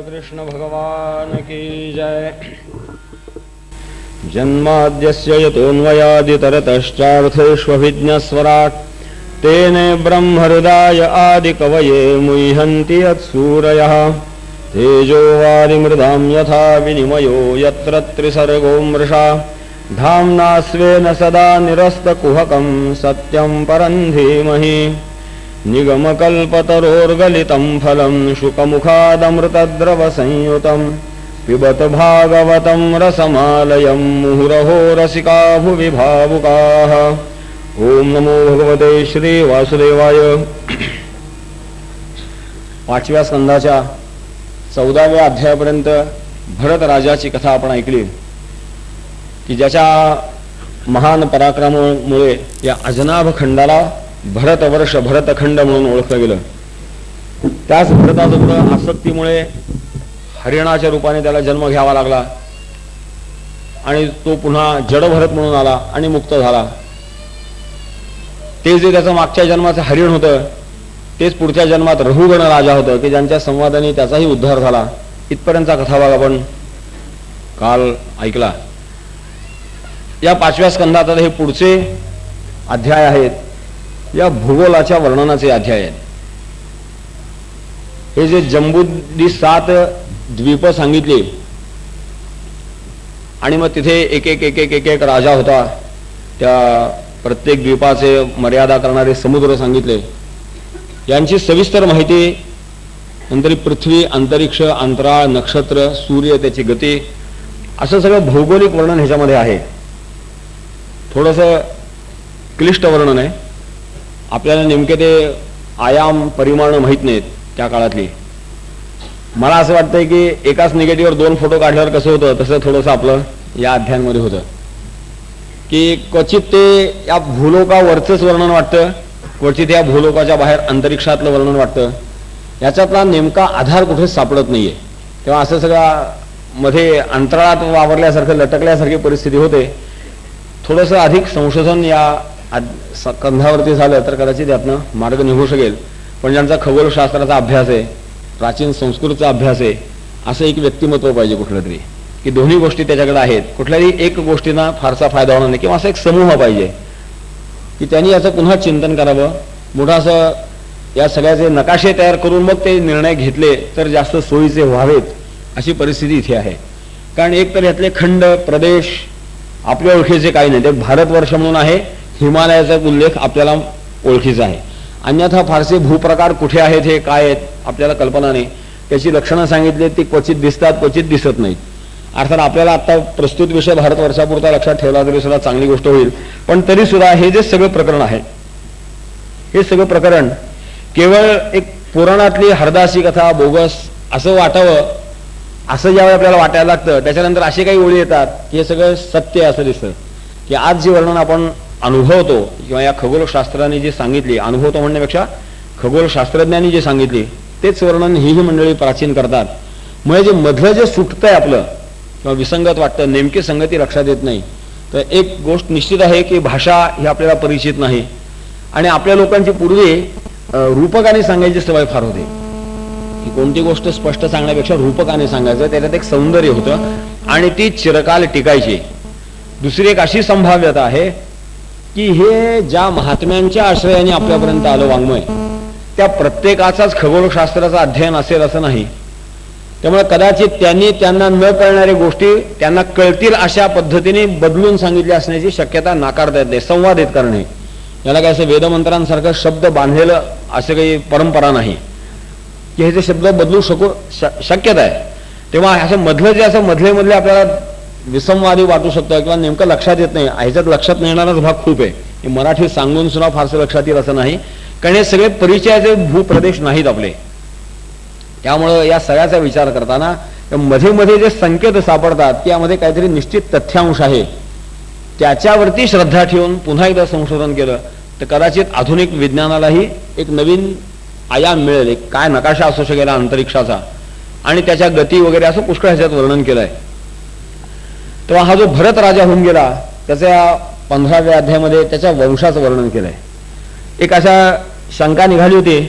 कृष्ण भगवान की जय। जन्माद्यस्य यतोऽन्वयादितरतश्चार्थेष्वभिज्ञस्वराट् तेने ब्रह्महृदाय आदिकवये मुह्यन्ति यत्सूरयः तेजो वारिमृदां यथा विनिमयो यत्र त्रिसर्गो मृषा धाम्ना स्वेन सदा निरस्तकुहकं सत्यं परं धीमहि निगमकल्पतरोर्गलितं फलं शुकमुखादमृतद्रवसंयुतं पिबत भागवतं रसमालयं मुहुरहो रसिका भुवि भावुकाः। ओम नमो भगवते श्री वासुदेवाय। 5व्या स्कंदाच्या 14व्या अध्यायापर्यंत भरत राजाची कथा आपण ऐकली की ज्याच्या महान पराक्रमामुळे या अजनाभ खंडाला भरतवर्ष भरतखंड म्हणून ओळखलं गेलं. त्याच भरताजवळ आसक्तीमुळे हरिणाच्या रूपाने त्याला जन्म घ्यावा लागला आणि तो पुन्हा जडभरत म्हणून आला आणि मुक्त झाला. ते जे त्याचं मागच्या जन्माचं हरिण होतं तेच पुढच्या जन्मात रघुगण राजा होतं की ज्यांच्या संवादाने त्याचाही उद्धार झाला. इथपर्यंतचा कथाभाग आपण काल ऐकला. या 5व्या स्कंदात हे पुढचे अध्याय आहेत, या भूगोलाच्या वर्णनाचे अध्याय आहेत. हे जे जम्बूद्वी 7 द्वीप सांगितले आणि मग तिथे एक एक एक एक एक एक राजा होता, त्या प्रत्येक द्वीपाचे मर्यादा करणारे समुद्र सांगितले. यांची सविस्तर माहिती नंतर पृथ्वी, अंतरिक्ष, अंतराळ, नक्षत्र, सूर्य, त्याची गती, असं सगळं भौगोलिक वर्णन ह्याच्यामध्ये आहे. थोडंसं क्लिष्ट वर्णन आहे. आपल्याला नेमके ते आयाम परिमाण माहीत नाहीत त्या काळातली. मला असं वाटतंय की एकाच निगेटिव्हवर 2 फोटो काढल्यावर कसं होतं तसं थोडंसं आपलं या अध्यायांमध्ये होतं की क्वचित ते या भूलोकावरचंच वर्णन वाटतं, क्वचित या भूलोकाच्या बाहेर अंतरिक्षातलं वर्णन वाटतं. याच्यातला नेमका आधार कुठेच सापडत नाहीये. तेव्हा असं सगळं मध्ये अंतराळात वावरल्यासारखं लटकल्यासारखी परिस्थिती होते. थोडंसं अधिक संशोधन या कंधावरती झालं तर कदाचित यातनं मार्ग निघू शकेल. पण ज्यांचा खगोलशास्त्राचा अभ्यास आहे, प्राचीन संस्कृतचा अभ्यास आहे, असं एक व्यक्तिमत्व पाहिजे कुठलं तरी की दोन्ही गोष्टी त्याच्याकडे आहेत. कुठल्याही एक गोष्टींना फारसा फायदा होणार नाही किंवा असा एक समूह पाहिजे की त्यांनी याचं पुन्हा चिंतन करावं. मोठा असं या सगळ्याचे नकाशे तयार करून मग ते निर्णय घेतले तर जास्त सोयीचे व्हावेत अशी परिस्थिती इथे आहे. कारण एक तर यातले खंड प्रदेश आपल्या ओळखीचे काही नाही. ते भारतवर्ष म्हणून आहे, हिमालयाचा उल्लेख आपल्याला ओळखीचा आहे. अन्यथा फारसे भूप्रकार कुठे आहेत, हे काय आहेत, आपल्याला कल्पना नाही. त्याची लक्षणं सांगितली ती क्वचित दिसतात, क्वचित दिसत नाहीत. अर्थात आपल्याला आता प्रस्तुत विषय भारतवर्षापुरता लक्षात ठेवला तरी सुद्धा चांगली गोष्ट होईल. पण तरी सुद्धा हे जे सगळं प्रकरण आहे, हे सगळं प्रकरण केवळ एक पुराणातली हरदासी कथा, बोगस असं वाटावं असं ज्यावेळी आपल्याला वाटायला लागतं, त्याच्यानंतर असे काही ओळी येतात की हे सगळं सत्य असं दिसतं की आज जे वर्णन आपण अनुभवतो किंवा या खगोलशास्त्राने जे सांगितले, अनुभवतो म्हणण्यापेक्षा खगोलशास्त्रज्ञांनी जे सांगितले तेच वर्णन ही मंडळी प्राचीन करतात. म्हणजे जे मधलं जे सुटतंय आपलं किंवा विसंगत वाटतं, नेमकी संगती लक्षात येत नाही. तर एक गोष्ट निश्चित आहे की भाषा ही आपल्याला परिचित नाही आणि आपल्या लोकांची पूर्वी रूपकाने सांगायची सवय फार होती की कोणती गोष्ट स्पष्ट सांगण्यापेक्षा रूपकाने सांगायचं, त्याच्यात एक सौंदर्य होतं आणि ती चिरकाल टिकायची. दुसरी एक अशी संभाव्यता आहे की हे ज्या महात्म्यांच्या आश्रयाने आपल्यापर्यंत आलं वाङ्मय, त्या प्रत्येकाचाच खगोलशास्त्राचं अध्ययन असेल असं नाही. त्यामुळे कदाचित त्यांनी त्यांना न कळणाऱ्या गोष्टी त्यांना कळतील अशा पद्धतीने बदलून सांगितल्या असण्याची शक्यता नाकारता येत नाही. संवाद येत करणे, याला काय असं वेदमंत्रांसारखं शब्द बांधलेलं असं काही परंपरा नाही की हे जे शब्द बदलू शक्यता आहे. तेव्हा असं मधलं जे असं मधले आपल्याला विसंवादी वाटू शकतं किंवा नेमकं लक्षात येत नाही, ह्याच्यात लक्षात न येणाराच भाग खूप आहे. हे मराठी सांगून सुद्धा फारसं लक्षात येईल असं नाही, कारण हे सगळे परिचयाचे भूप्रदेश नाहीत आपले. त्यामुळं या सगळ्याचा विचार करताना मध्ये मध्ये जे संकेत सापडतात की यामध्ये काहीतरी निश्चित तथ्यांश आहे, त्याच्यावरती श्रद्धा ठेवून पुन्हा एकदा संशोधन केलं तर कदाचित आधुनिक विज्ञानालाही एक नवीन आयाम मिळेल. एक काय नकाशा असू शकेल अंतरिक्षाचा आणि त्याच्या गती वगैरे असं पुष्कळ ह्याच्यात वर्णन केलंय. तेव्हा हा जो भरत राजा होऊन गेला त्याच्या 15व्या अध्यायामध्ये त्याच्या वंशाचं वर्णन केलंय. एक अशा शंका निघाली होती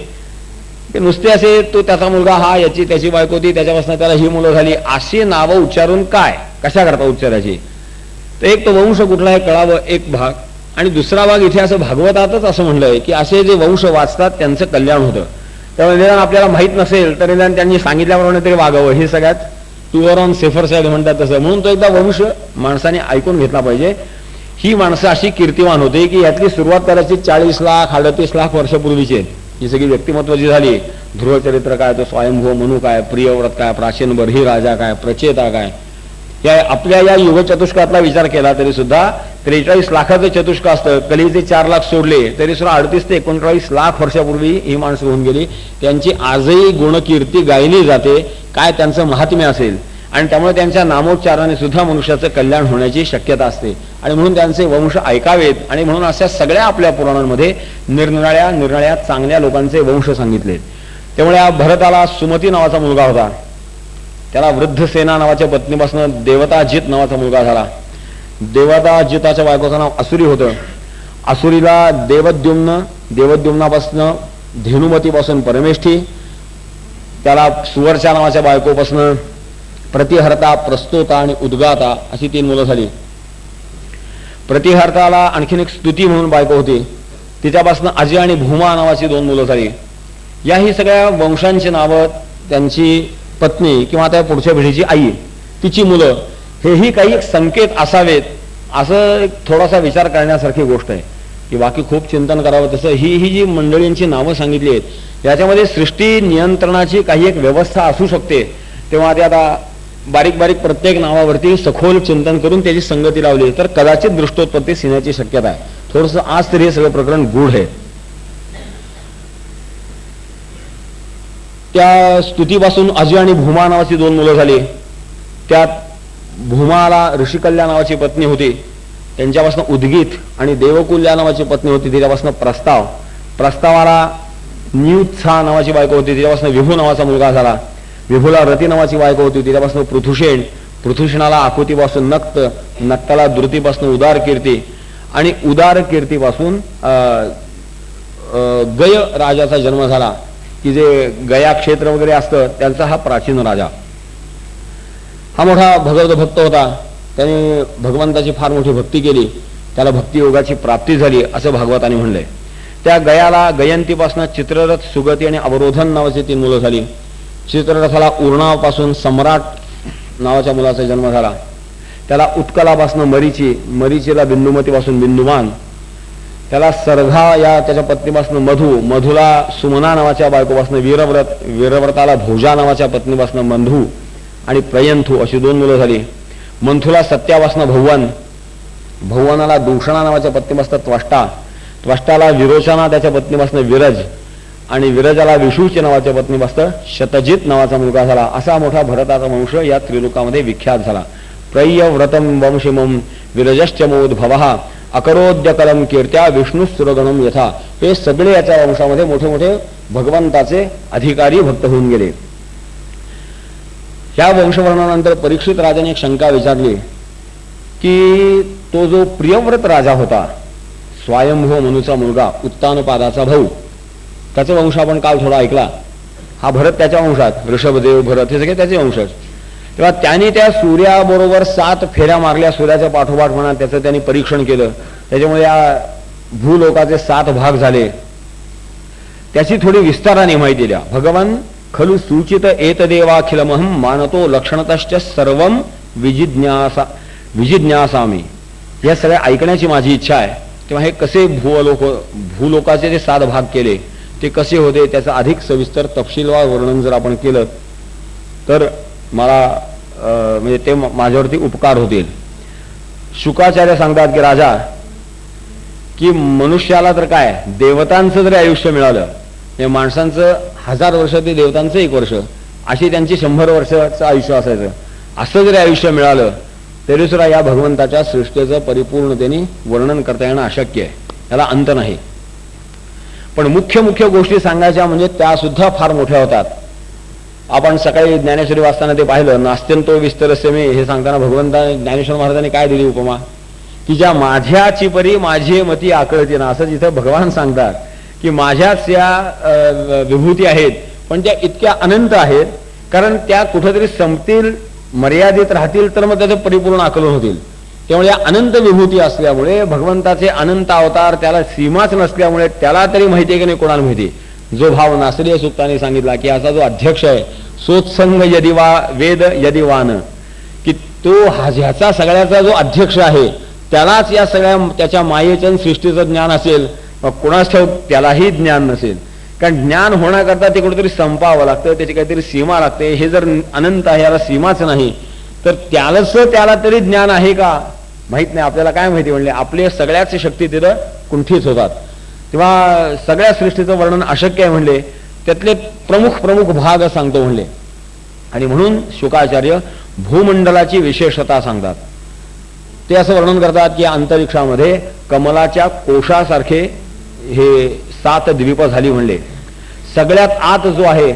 की नुसते असे तो त्याचा मुलगा हा, याची त्याची बायको होती, त्याच्यापासून त्याला ही मुलं झाली, अशी नावं उच्चारून काय कशा करता उच्चारायची. तर एक तो वंश कुठला आहे कळावं एक भाग, आणि दुसरा भाग इथे असं भागवतातच असं म्हणलंय की असे जे वंश वाचतात त्यांचं कल्याण होतं. त्यामुळे निदान आपल्याला माहीत नसेल तर निदान त्यांनी सांगितल्याप्रमाणे तरी वागावं, हे सगळ्यात प्युअर ऑन सेफर साईड म्हणतात तसं. म्हणून तो एकदा वंश माणसाने ऐकून घेतला पाहिजे. ही माणसं अशी कीर्तिवान होती की यातली सुरुवात करायची 40 लाख 38 लाख वर्षापूर्वीची आहे. ही सगळी व्यक्तिमत्व जी झाली, ध्रुवचरित्र काय, तो स्वयंभू मनु काय, प्रियव्रत काय, प्राचीन बर्ही राजा काय, प्रचेता काय, या आपल्या या युग चतुष्कातला विचार केला तरी सुद्धा 43 लाखाचं चतुष्क असतं. कलीचे 4 लाख सोडले तरी सुद्धा 38 ते 39 लाख वर्षापूर्वी ही माणसं होऊन गेली. त्यांची आजही गुणकीर्ती गायली जाते. काय त्यांचं महात्म्य असेल आणि त्यामुळे त्यांच्या नामोच्चाराने सुद्धा मनुष्याचं कल्याण होण्याची शक्यता असते आणि म्हणून त्यांचे वंश ऐकावेत. आणि म्हणून अशा सगळ्या आपल्या पुराणांमध्ये निरनिराळ्या चांगल्या लोकांचे वंश सांगितले. त्यामुळे या भरताला सुमती नावाचा मुलगा होता, त्याला वृद्धसेना नावाच्या पत्नीपासून देवताजित नावाचा मुलगा झाला. देवताजिताच्या बायकोचं नाव असुरी होतं. असुरीला देवद्युम्नापासून धेनुमतीपासून परमेष्ठी, त्याला सुवर्चा नावाच्या बायकोपासून प्रतिहर्ता, प्रस्तोता आणि उद्गाता अशी 3 मुलं झाली. प्रतिहर्ताला आणखीन एक स्तुती म्हणून बायको होती, तिच्यापासून अजय आणि भूमा नावाची 2 मुलं झाली. या ही सगळ्या वंशांची नावं, त्यांची पत्नी किंवा त्या पुढच्या पिढीची आई, तिची मुलं, हेही काही एक संकेत असावेत असं एक थोडासा विचार करण्यासारखी गोष्ट आहे की बाकी खूप चिंतन करावं. तसं ही जी मंडळींची नावं सांगितली आहेत याच्यामध्ये सृष्टी नियंत्रणाची काही एक व्यवस्था असू शकते. तेव्हा ते आता बारीक बारीक प्रत्येक नावावरती सखोल चिंतन करून त्याची संगती लावली तर कदाचित दृष्टोत्पत्ती येण्याची शक्यता आहे. थोडंसं आज तरी हे सगळं प्रकरण गूढ आहे. त्या स्तुतीपासून अजय आणि भूमा नावाची 2 मुलं झाली. त्यात भूमाला ऋषिकल्या नावाची पत्नी होती, त्यांच्यापासून उद्गीत, आणि देवकुल्या नावाची पत्नी होती, तिच्यापासून प्रस्तावाला न्यूत्सा नावाची बायको होती, तिच्यापासून विभू नावाचा मुलगा झाला. विभूला रती नावाची बायको होती, तिच्यापासून पृथुषेणाला आकृतीपासून नक्ताला द्रुतीपासून उदार कीर्ती, आणि उदार कीर्तीपासून गय राजाचा जन्म झाला की जे गया क्षेत्र वगैरे असतं त्यांचा हा प्राचीन राजा. हा मोठा भगवत भक्त होता, त्याने भगवंताची फार मोठी भक्ती केली, त्याला भक्तियोगाची प्राप्ती झाली असं भागवताने म्हणलंय. त्या गयाला गयंतीपासून चित्ररथ, सुगती आणि अवरोधन नावाची 3 मुलं झाली. चित्ररथाला उर्णापासून सम्राट नावाच्या मुलाचा जन्म झाला. त्याला उत्कलापासून मरीचीला बिंदुमतीपासून बिंदुमान, त्याला सरघा या त्याच्या पत्नीपासून मधुला सुमना नावाच्या बायकोपासून वीरव्रताला भोजा नावाच्या पत्नीपासून मंधू आणि प्रयंथू अशी 2 मुलं झाली. मंथूला सत्यापासून भौवनाला दूषणा नावाच्या पत्नीपासून त्वष्टाला विरोचना त्याच्या पत्नीपासून विरज, आणि विरजाला विषूची नावाच्या पत्नीपासून शतजित नावाचा मुलगा झाला. असा मोठा भरताचा वंश या त्रिलोकामध्ये विख्यात झाला. प्रयव्रतम वंशिमम विरजश्चमोद्भवः अकरोद्यकलम कीर्त्या विष्णुसुरगणम यथा. हे सगळे याच्या वंशामध्ये मोठे मोठे भगवंताचे अधिकारी भक्त होऊन गेले. ह्या वंशवर्णनानंतर परीक्षित राजाने एक शंका विचारली की तो जो प्रियव्रत राजा होता, स्वयंभू मनुचा मुलगा, उत्तानपादाचा भाऊ, त्याचा वंश आपण काल थोडा ऐकला. हा भरत त्याच्या वंशात, ऋषभदेव, भरत हे सगळे त्याचे वंशज. तेव्हा त्यांनी त्या सूर्याबरोबर 7 फेऱ्या मारल्या, सूर्याच्या पाठोपाठ म्हणा, त्याचं त्यांनी परीक्षण केलं. त्याच्यामुळे या भूलोकाचे 7 भाग झाले. त्याची थोडी विस्ताराने माहिती द्या. भगवान खलु सूचित एतदेवाखिलमहं मानतो लक्षणतश्च सर्वं विजिज्ञासामी. या सगळ्या ऐकण्याची माझी इच्छा आहे. तेव्हा हे कसे भूलोकाचे जे 7 भाग केले ते कसे होते त्याचं अधिक सविस्तर तपशीलवार वर्णन जर आपण केलं तर मला म्हणजे ते माझ्यावरती उपकार होतील. शुकाचार्य सांगतात की राजा, की मनुष्याला तर काय देवतांचं जरी आयुष्य मिळालं, हे माणसांचं 1000 वर्ष ते देवतांचं 1 वर्ष अशी त्यांची 100 वर्षाचं आयुष्य असायचं. असं जरी आयुष्य मिळालं तरी सुद्धा या भगवंताच्या सृष्टीचं परिपूर्णतेने वर्णन करता येणं अशक्य आहे, याला अंत नाही. पण मुख्य मुख्य गोष्टी सांगायच्या म्हणजे त्या सुद्धा फार मोठ्या होतात. आपण सकाळी ज्ञानेश्वरी वाचताना ते पाहिलं, नास्त्यंतो विस्तरस्य मे हे सांगताना भगवंता ज्ञानेश्वर महाराजांनी काय दिली उपमा, की ज्या माझ्याची परी माझी मती आकळती ना, असं जिथं भगवान सांगतात की माझ्याच या विभूती आहेत पण त्या इतक्या अनंत आहेत, कारण त्या कुठेतरी संपतील, मर्यादित राहतील तर मग त्याचं परिपूर्ण आकलन होतील. त्यामुळे या अनंत विभूती असल्यामुळे भगवंताचे अनंत अवतार त्याला सीमाच नसल्यामुळे त्याला तरी माहिती आहे की नाही, कोणाला माहिती. जो भाव नासरीय सूक्ताने सांगितला की असा जो अध्यक्ष आहे, सोत्संग यदि वा वेद यदि वान, की तो ह्याचा सगळ्याचा जो अध्यक्ष आहे त्यालाच या सगळ्या त्याच्या मायेचं सृष्टीचं ज्ञान असेल, कोणाच ठाऊक त्यालाही ज्ञान नसेल. कारण ज्ञान होण्याकरता ते कुठेतरी संपावं लागतं, त्याची काहीतरी सीमा लागते. हे जर अनंत आहे, याला सीमाच नाही, तर त्याला तरी ज्ञान आहे का माहित नाही. आपल्याला काय माहिती म्हणले, आपल्या सगळ्याच शक्ती तिथं कुंठित होतात. तेव्हा सगळ्या सृष्टीचं वर्णन अशक्य आहे म्हणले. त्यातले प्रमुख प्रमुख भाग सांगतो म्हणले. आणि म्हणून शुकाचार्य भूमंडलाची विशेषता सांगतात. ते असं वर्णन करतात की अंतरिक्षामध्ये कमलाच्या कोशासारखे हे 7 द्वीप झाली म्हणले. सगळ्यात आत जो आहे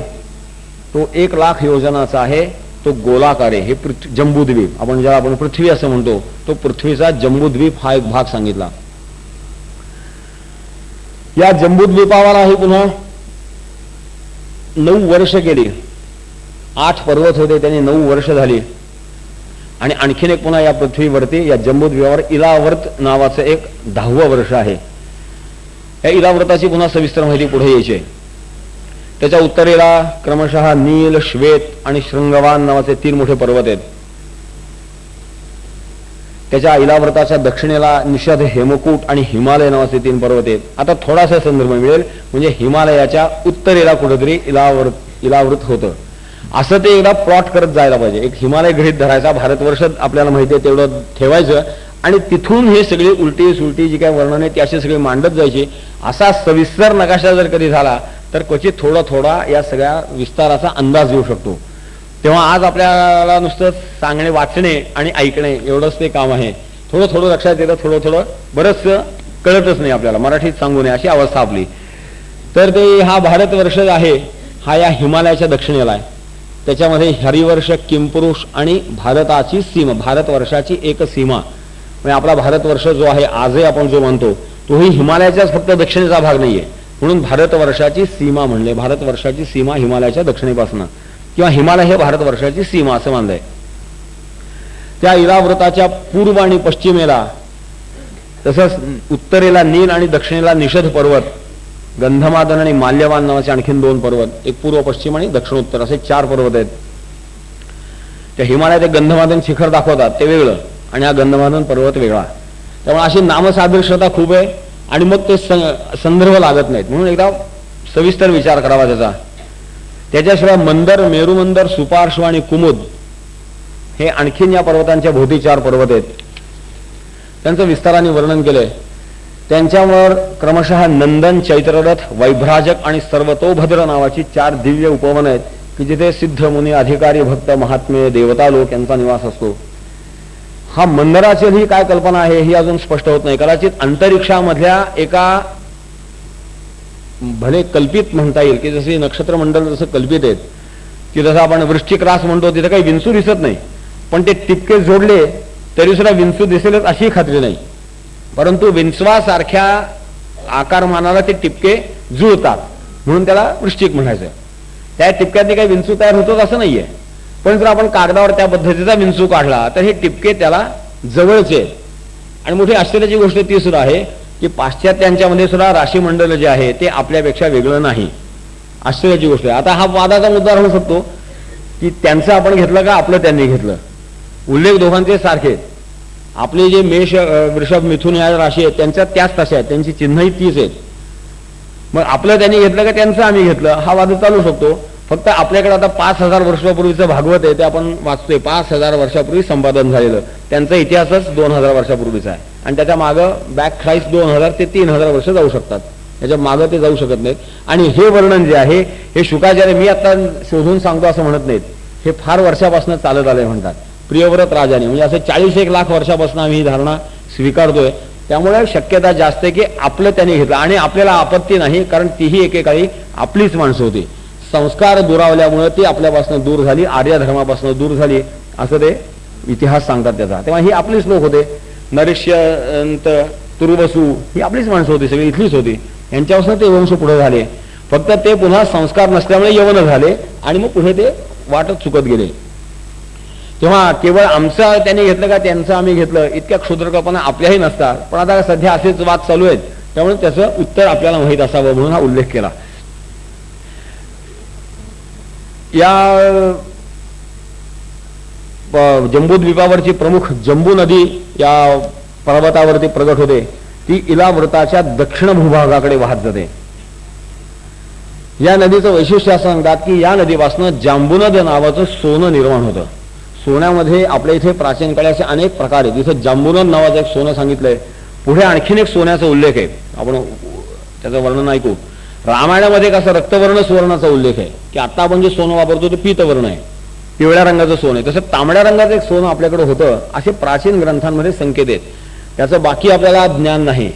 तो 1,00,000 योजनाचा आहे, तो गोलाकार आहे. हे जम्बूद्वीप आपण ज्याला आपण पृथ्वी असं म्हणतो, तो पृथ्वीचा जम्बूद्वीप हा एक भाग सांगितला. या जम्बूद्वीपावरही पुन्हा 9 वर्ष गेली. 8 पर्वत होते, त्यांनी 9 वर्ष झाली. आणि आणखीन एक पुन्हा या पृथ्वीवरती या जम्बूद्वीपावर इलावर्त नावाचं एक 10वं वर्ष आहे. या इलाव्रताची पुन्हा सविस्तर माहिती पुढे यायची. त्याच्या उत्तरेला क्रमशः नील, श्वेत आणि शृंगवान नावाचे 3 मोठे पर्वत आहेत. त्याच्या इलाव्रताच्या दक्षिणेला निषद, हेमकूट आणि हिमालय नावाचे 3 पर्वत आहेत. आता थोडासा संदर्भ मिळेल, म्हणजे हिमालयाच्या उत्तरेला कुठेतरी इलाव्रत होतं, असं ते एकदा प्लॉट करत जायला पाहिजे. एक हिमालय गृहीत धरायचा, भारतवर्ष आपल्याला माहिती आहे तेवढं ठेवायचं, आणि तिथून हे सगळी उलटी सुलटी जी काय वर्णन आहे ती अशी सगळी मांडत जायची. असा सविस्तर नकाशा जर कधी झाला तर क्वचित थोडा थोडा या सगळ्या विस्ताराचा अंदाज येऊ शकतो. तेव्हा आज आपल्याला नुसतं सांगणे, वाचणे आणि ऐकणे एवढंच ते काम आहे. थोडं थोडं लक्षात येतं, थोडं थोडं बरंच कळतच नाही आपल्याला, मराठीत सांगू नये अशी अवस्था आपली. तर ते हा भारतवर्ष आहे, हा या हिमालयाच्या दक्षिणेला आहे. त्याच्यामध्ये हरिवर्ष, किंपुरुष आणि भारताची सीमा, भारतवर्षाची एक सीमा, म्हणजे आपला भारतवर्ष जो आहे आजही आपण जो म्हणतो तोही हिमालयाच्याच फक्त दक्षिणेचा भाग नाहीये, म्हणून भारतवर्षाची सीमा म्हणले. भारतवर्षाची सीमा हिमालयाच्या दक्षिणेपासून, किंवा हिमालय हे भारतवर्षाची सीमा असं मानलंय. त्या इलाव्रताच्या पूर्व आणि पश्चिमेला, तसंच उत्तरेला नील आणि दक्षिणेला निषद पर्वत, गंधमादन आणि माल्यवान नावाचे आणखीन 2 पर्वत, एक पूर्व पश्चिम आणि दक्षिण उत्तर असे 4 पर्वत आहेत. त्या हिमालयात एक गंधमादन शिखर दाखवतात ते वेगळं, आणि हा गंधमादन पर्वत वेगळा. त्यामुळे अशी नामसादृश्यता खूप आहे, आणि मग ते संदर्भ लागत नाहीत. म्हणून एकदा सविस्तर विचार करावा त्याचा. त्याच्याशिवाय मंदर, मेरुमंदर, सुपार्श्व आणि कुमुद हे आणखीन या पर्वतांच्या भोवती 4 पर्वत आहेत. त्यांचं विस्ताराने वर्णन केलंय. त्यांच्यावर क्रमशः नंदन, चैत्ररथ, वैभ्राजक आणि सर्वतोभद्र नावाची 4 दिव्य उपवन आहेत की जिथे सिद्ध, मुनी, अधिकारी, भक्त, महात्मे, देवता लोक यांचा निवास असतो. हा मंदराची ही काय कल्पना आहे ही अजून स्पष्ट होत नाही. कदाचित अंतरिक्षामधल्या एका, भले कल्पित म्हणता येईल की जसे नक्षत्र मंडल जसं कल्पित आहेत की जसं आपण वृश्चिक रास म्हणतो, तिथे काही विंचू दिसत नाही, पण ते टिपके जोडले तरी सुद्धा विंचू दिसेलच अशी खात्री नाही. परंतु विंचवासारख्या आकारमानाला ते टिपके जुळतात म्हणून त्याला वृश्चिक म्हणायचं. त्या टिपक्यातनी काही विंचू तयार होतोच असं नाहीये, पण जर आपण कागदावर त्या पद्धतीचा विंचू काढला तर हे टिपके त्याला जवळचे. आणि मोठी आश्चर्याची गोष्ट ती सुद्धा आहे की पाश्चात्यांच्यामध्ये सुद्धा राशीमंडल जे आहे ते आपल्यापेक्षा वेगळं नाही. आश्चर्याची गोष्ट आहे. आता हा वादाचा मुद्दा राहू शकतो की त्यांचं आपण घेतलं का आपलं त्यांनी घेतलं. उल्लेख दोघांचे सारखे. आपले जे मेष, वृषभ, मिथुन या राशी आहेत त्यांच्या त्याच तशा आहेत, त्यांची चिन्हही तीच आहेत. मग आपलं त्यांनी घेतलं का त्यांचं आम्ही घेतलं, हा वाद चालू शकतो. फक्त आपल्याकडे आता 5,000 वर्षापूर्वीचं भागवत आहे ते आपण वाचतोय. 5,000 वर्षापूर्वी संपादन झालेलं. त्यांचा इतिहासच 2,000 वर्षापूर्वीचा आहे, आणि त्याच्या मागं बॅक ट्राईस 2,000 ते 3,000 वर्ष जाऊ शकतात. त्याच्या मागं ते जाऊ शकत नाहीत. आणि हे वर्णन जे आहे हे शुकाचार्य मी आता शोधून सांगतो असं म्हणत नाहीत, हे फार वर्षापासून चालत आलंय म्हणतात. प्रियव्रत राजाने, म्हणजे असं 40-1 लाख वर्षापासून आम्ही ही धारणा स्वीकारतोय. त्यामुळे शक्यता जास्त आहे की आपलं त्यांनी घेतलं, आणि आपल्याला आपत्ती नाही, कारण तीही एकेकाळी आपलीच माणसं होती. संस्कार दुरावल्यामुळे ती आपल्यापासून दूर झाली, आर्य धर्मापासून दूर झाली असं ते इतिहास सांगतात त्याचा. तेव्हा ही आपलीच लोक होते. नरिष्यंत, तुरुबसू ही आपलीच माणसं होती, सगळी इथलीच होती. यांच्यापासून ते वंश पुढे झाले. फक्त ते पुन्हा संस्कार नसल्यामुळे यवन झाले, आणि मग पुढे ते वाटत चुकत गेले. तेव्हा केवळ आमचं त्यांनी घेतलं का त्यांचं आम्ही घेतलं इतक्या क्षुद्र कल्पना आपल्याही नसतात. पण आता सध्या असेच वाद चालू आहेत, त्यामुळे त्याचं उत्तर आपल्याला माहीत असावं म्हणून हा उल्लेख केला. या जम्बूद्वीपावरची प्रमुख जम्बू नदी या पर्वतावरती प्रगट होते. ती इलाव्रताच्या दक्षिण भूभागाकडे वाहत जाते. या नदीचं वैशिष्ट्य असं सांगतात की या नदीपासून जांबुनद नावाचं सोनं निर्माण होतं. सोन्यामध्ये आपल्या इथे प्राचीन काळी असे अनेक प्रकार आहेत. इथं जांबुनद नावाचं एक सोनं सांगितलंय. पुढे आणखीन एक सोन्याचा उल्लेख आहे, आपण त्याचं वर्णन ऐकू. रामायणामध्ये कसं रक्तवर्ण सुवर्णाचा उल्लेख आहे की आता आपण जे सोनं वापरतो ते पीतवर्ण आहे, पिवळ्या रंगाचं सोनं आहे, तसं तांबड्या रंगाचं एक सोनं आपल्याकडे होतं, असे प्राचीन ग्रंथांमध्ये संकेत आहेत. त्याचं बाकी आपल्याला ज्ञान नाही.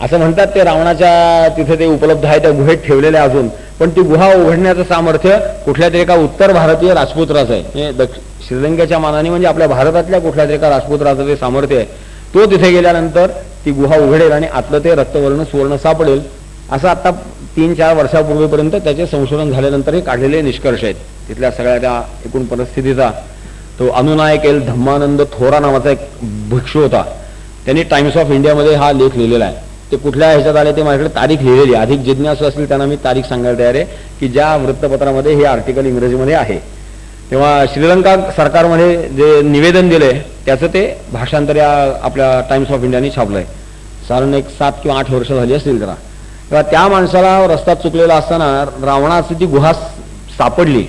असं म्हणतात ते रावणाच्या तिथे ते उपलब्ध आहे, त्या गुहेत ठेवलेले अजून, पण ती गुहा उघडण्याचं सामर्थ्य कुठल्या तरी एका उत्तर भारतीय राजपुत्राचं आहे. श्रीलंकेच्या मानाने म्हणजे आपल्या भारतातल्या कुठल्या तरी एका राजपुत्राचं ते सामर्थ्य आहे. तो तिथे गेल्यानंतर ती गुहा उघडेल आणि आतलं ते रक्तवर्ण सुवर्ण सापडेल, असं आता 3-4 वर्षापूर्वीपर्यंत त्याचे संशोधन झाल्यानंतर हे काढलेले निष्कर्ष आहेत. तिथल्या सगळ्या त्या एकूण परिस्थितीचा तो अनुनायक एल धम्मानंद थोरा नावाचा एक भिक्षू होता. त्यांनी टाइम्स ऑफ इंडियामध्ये हा लेख लिहिलेला आहे. ते कुठल्या ह्याच्यात आले ते माझ्याकडे तारीख लिहिलेली आहे. अधिक जिज्ञासू असतील त्यांना मी तारीख सांगायला तयार आहे की ज्या वृत्तपत्रामध्ये हे आर्टिकल इंग्रजीमध्ये आहे. तेव्हा श्रीलंका सरकारमध्ये जे निवेदन दिलंय त्याचं ते भाषांतर या आपल्या टाइम्स ऑफ इंडियाने छापलंय. साधारण एक 7 किंवा 8 वर्ष झाली असतील त्याला. तेव्हा त्या माणसाला रस्ता चुकलेला असताना रावणाची ती गुहा सापडली.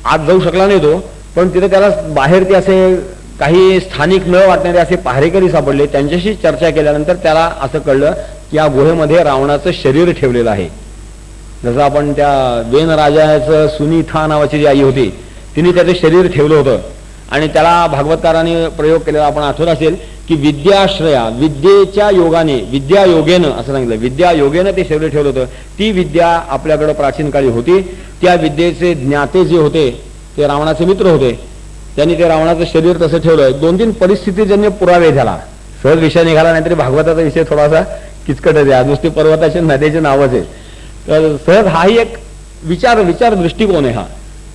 आत जाऊ शकला नाही तो, पण तिथे त्याला बाहेर ते असे काही स्थानिक न वाटणारे असे पहारेकरी सापडले. त्यांच्याशी चर्चा केल्यानंतर त्याला असं कळलं की या गुहेमध्ये रावणाचं शरीर ठेवलेलं आहे. जसं आपण त्या वेन राजाचं सुनीथा नावाची जी आई होती तिने त्याचं शरीर ठेवलं होतं आणि त्याला भागवतकाराने प्रयोग केलेला आपण आठवत असेल की विद्याश्रया, विद्येच्या योगाने, विद्या योगेनं असं सांगितलं, विद्या योगेनं ते शरीर ठेवलं होतं. ती विद्या आपल्याकडं प्राचीन काळी होती. त्या विद्येचे ज्ञाते जे होते ते रावणाचे मित्र होते. त्यांनी ते रावणाचं शरीर तसं ठेवलं. 2-3 परिस्थितीजन्य पुरावे झाला. सहज विषय निघाला नाहीतरी भागवताचा विषय थोडासा किचकटच आहे. नुसती पर्वताचे नद्याचे नावच आहे. तर सहज हाही एक विचार दृष्टिकोन आहे हा,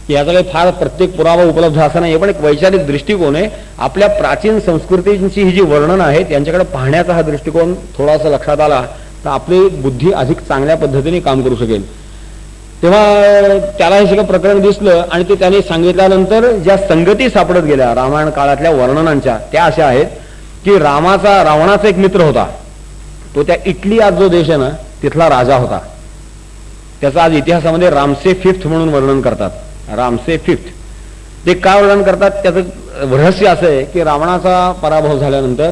की याचा काही फार प्रत्येक पुरावा उपलब्ध असा नाही, पण एक वैचारिक दृष्टिकोन आहे. आपल्या प्राचीन संस्कृतींची ही जी वर्णन आहेत यांच्याकडे पाहण्याचा हा दृष्टिकोन थोडासा लक्षात आला तर आपली बुद्धी अधिक चांगल्या पद्धतीने काम करू शकेल. तेव्हा त्याला हे सगळं प्रकरण दिसलं आणि ते त्याने सांगितल्यानंतर ज्या संगती सापडत गेल्या रामायण काळातल्या वर्णनांच्या त्या अशा आहेत की रावणाचा एक मित्र होता. तो त्या इटली आज जो देश आहे ना तिथला राजा होता. त्याचं आज इतिहासामध्ये रामसे फिफ्थ म्हणून वर्णन करतात. रामसे फिफ्थ ते का वर्णन करतात त्याचं रहस्य असं आहे की रावणाचा पराभव झाल्यानंतर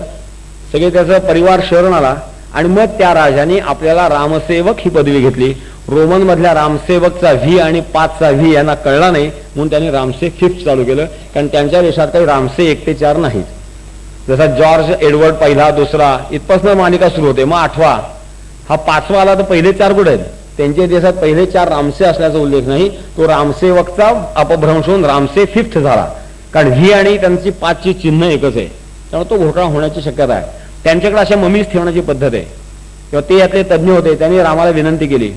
सगळे त्याचा परिवार शरण आला आणि मग त्या राजाने आपल्याला रामसेवक ही पदवी घेतली. रोमन मधल्या रामसेवकचा व्ही आणि 5चा व्ही यांना कळला नाही म्हणून त्यांनी रामसे फिफ्थ चालू केलं, कारण त्यांच्या देशात काही रामसे 1 ते 4 नाहीत. जसा जॉर्ज एडवर्ड पहिला, दुसरा इथपासून मालिका सुरू होते. मग 8वा हा 5वा आला तर पहिले 4 कुठे आहेत? त्यांच्या देशात पहिले 4 रामसे असल्याचा उल्लेख नाही. तो रामसेवकचा अपभ्रंश होऊन रामसे फिफ्थ झाला, कारण व्ही आणि त्यांची 5ची चिन्ह एकच आहे. त्यामुळे तो घोटाळा होण्याची शक्यता आहे. त्यांच्याकडे अशा ममीज ठेवण्याची पद्धत आहे. तेव्हा ते यातले तज्ज्ञ होते. त्यांनी रामाला विनंती केली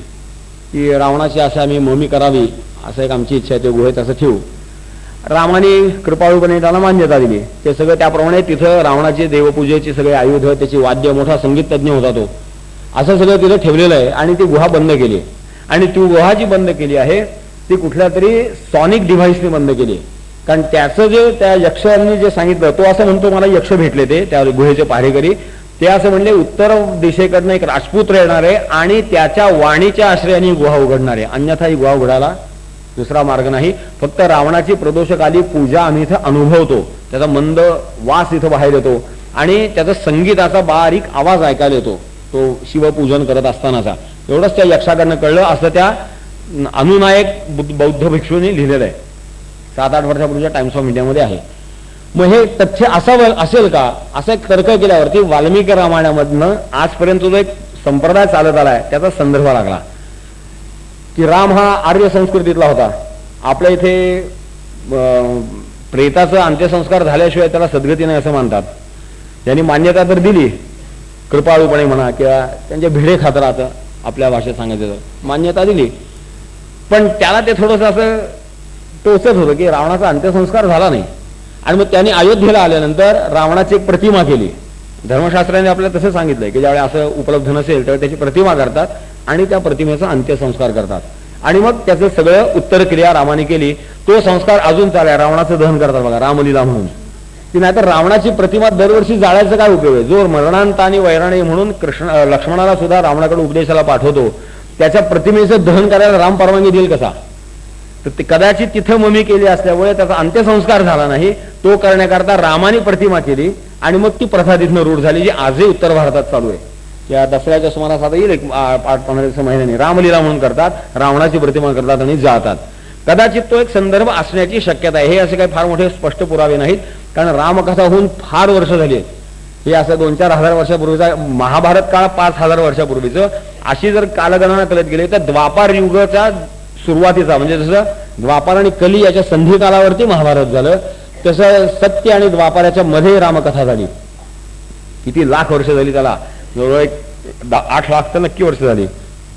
की रावणाची अशा आम्ही ममी करावी, असं एक आमची इच्छा आहे, ते गुहेत असं ठेवू. रामाने कृपाळूपणे त्याला मान्यता दिली. ते सगळं त्याप्रमाणे तिथं रावणाची देवपूजेची सगळे आयुध, त्याची वाद्य, मोठा संगीत तज्ज्ञ होता तो, असं सगळं तिथं ठेवलेलं आहे. आणि ती गुहा बंद केली आणि ती गुहा जी बंद केली आहे ती कुठल्या तरी सॉनिक डिव्हाइसने बंद केली. कारण त्याचं जे त्या यक्षांनी जे सांगितलं तो असं म्हणतो मला यक्ष भेटले ते त्या गुहेचे पहारेकरी. ते असं म्हणले उत्तर दिशेकडनं एक राजपुत्र येणार आहे आणि त्याच्या वाणीच्या आश्रयाने गुहा उघडणार आहे, अन्यथा ही गुहा उघडायला दुसरा मार्ग नाही. फक्त रावणाची प्रदोषक आली पूजा आम्ही इथं अनुभवतो, त्याचा मंद वास इथं बाहेर येतो आणि त्याचा संगीताचा बारीक आवाज ऐकायला येतो तो शिवपूजन करत असतानाचा. एवढंच त्या यक्षाकडनं कळलं असं त्या अनुनायक बौद्ध भिक्षूंनी लिहिलेलं आहे. 7-8 वर्षापूर्वीच्या टाइम्स ऑफ इंडियामध्ये आहे. मग हे तथ्य असेल का असा एक तर्क केल्यावरती वाल्मिकी रामायणामधनं आजपर्यंत जो एक संप्रदाय चालत आलाय त्याचा संदर्भ लागला की राम हा आर्य संस्कृतीतला होता. आपल्या इथे प्रेताचं अंत्यसंस्कार झाल्याशिवाय त्याला सद्गती नाही असं मानतात. त्यांनी मान्यता तर दिली कृपाळूपणे म्हणा किंवा त्यांच्या भिडे खात राहतं आपल्या भाषेत सांगायचं तर मान्यता दिली, पण त्याला ते थोडंसं असं टोचत होतं की रावणाचा अंत्यसंस्कार झाला नाही. आणि मग त्यांनी अयोध्येला आल्यानंतर रावणाची एक प्रतिमा केली. धर्मशास्त्राने आपल्याला तसं सांगितलंय की ज्यावेळी असं उपलब्ध नसेल त्यावेळी त्याची प्रतिमा करतात आणि त्या प्रतिमेचा अंत्यसंस्कार करतात. आणि मग त्याचं सगळं उत्तर क्रिया रामाने केली. तो संस्कार अजून चालला. रावणाचं दहन करतात बघा रामलीला म्हणून की नाहीतर रावणाची प्रतिमा दरवर्षी जाळायचं काय उपयोग आहे? जो मरणांत आणि वैराणी म्हणून लक्ष्मणाला सुद्धा रावणाकडे उपदेशाला पाठवतो त्याच्या प्रतिमेचं दहन करायला राम परवानगी देईल कसा? तर ते कदाचित तिथं ममी केली असल्यामुळे त्याचा अंत्यसंस्कार झाला नाही. तो करण्याकरता रामाने प्रतिमा केली आणि मग ती प्रथा तिथनं रूढ झाली जी आजही उत्तर भारतात चालू आहे. या दसऱ्याच्या सुमारास आता येईल 8-15 महिन्यांनी रामलीला म्हणून करतात, रावणाची प्रतिमा करतात आणि जातात. कदाचित तो एक संदर्भ असण्याची शक्यता आहे. हे असे काही फार मोठे स्पष्ट पुरावे नाहीत, कारण रामकथा होऊन फार वर्ष झाली आहेत. हे असं 2-4 हजार वर्षापूर्वीचा महाभारत काळ 5,000 वर्षापूर्वीचं अशी जर कालगणना करत गेले तर द्वापार युगाच्या सुरुवातीचा म्हणजे जसं द्वापार आणि कली याच्या संधी कालावरती महाभारत झालं, तसं सत्य आणि द्वापाराच्या मध्ये रामकथा झाली. किती लाख वर्ष झाली त्याला, जवळजवळ 8 लाख तर नक्की वर्ष झाली.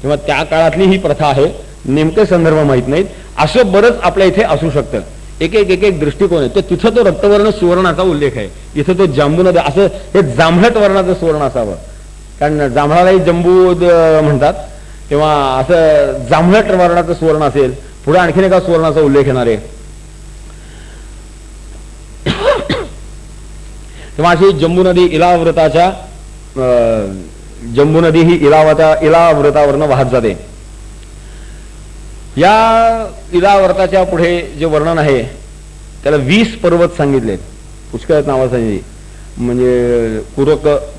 किंवा त्या काळातली ही प्रथा आहे, नेमके संदर्भ माहीत नाहीत. असं बरंच आपल्या इथे असू शकतं. एक एक दृष्टिकोन आहे. तिथं तो रक्तवर्ण सुवर्णाचा उल्लेख आहे, इथं तो जांबूनद असं हे जांभळट वर्णाचं सुवर्ण असावं, कारण जांभळालाही जंबू म्हणतात, तेव्हा असं जांभळट वर्णाचं सुवर्ण असेल. पुढे आणखीन एका सुवर्णाचा उल्लेख येणार आहे. तेव्हा अशी जंबू नदी इलाव्रताच्या जंबू नदी ही इलाव्रतावरनं वाहत जाते. या इलाव्रताच्या पुढे जे वर्णन आहे त्याला 20 पर्वत सांगितले, पुष्कळ नावासाठी, म्हणजे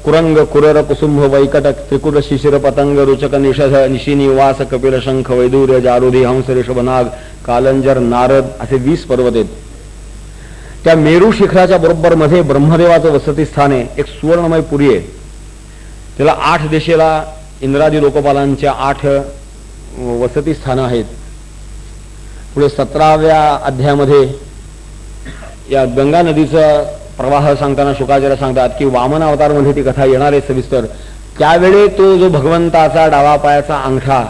कुरंग, कुरर, कुसुंभ, वैकटक, त्रिकुट, शिशिर, पतंग, रुचक, निषध, निशिनी, वास, कपिल, शंख, वैदूर्य, जारुधी, हंस, ऋषभ, नाग, कालंजर, नारद असे 20 पर्वत आहेत. त्या मेरू शिखराच्या बरोबर मध्ये ब्रह्मदेवाचं वसती स्थान आहे, एक सुवर्णमय पुरी आहे. त्याला 8 दिशेला इंद्रादी लोकपालांच्या 8 वसती स्थानं आहेत. पुढे 17व्या अध्यायामध्ये या गंगा नदीचा प्रवाह सांगताना शुकाचार्य सांगतात की वामन अवतारमध्ये ती कथा येणार आहे सविस्तर. त्यावेळी तो जो भगवंताचा डावा पायाचा अंगठा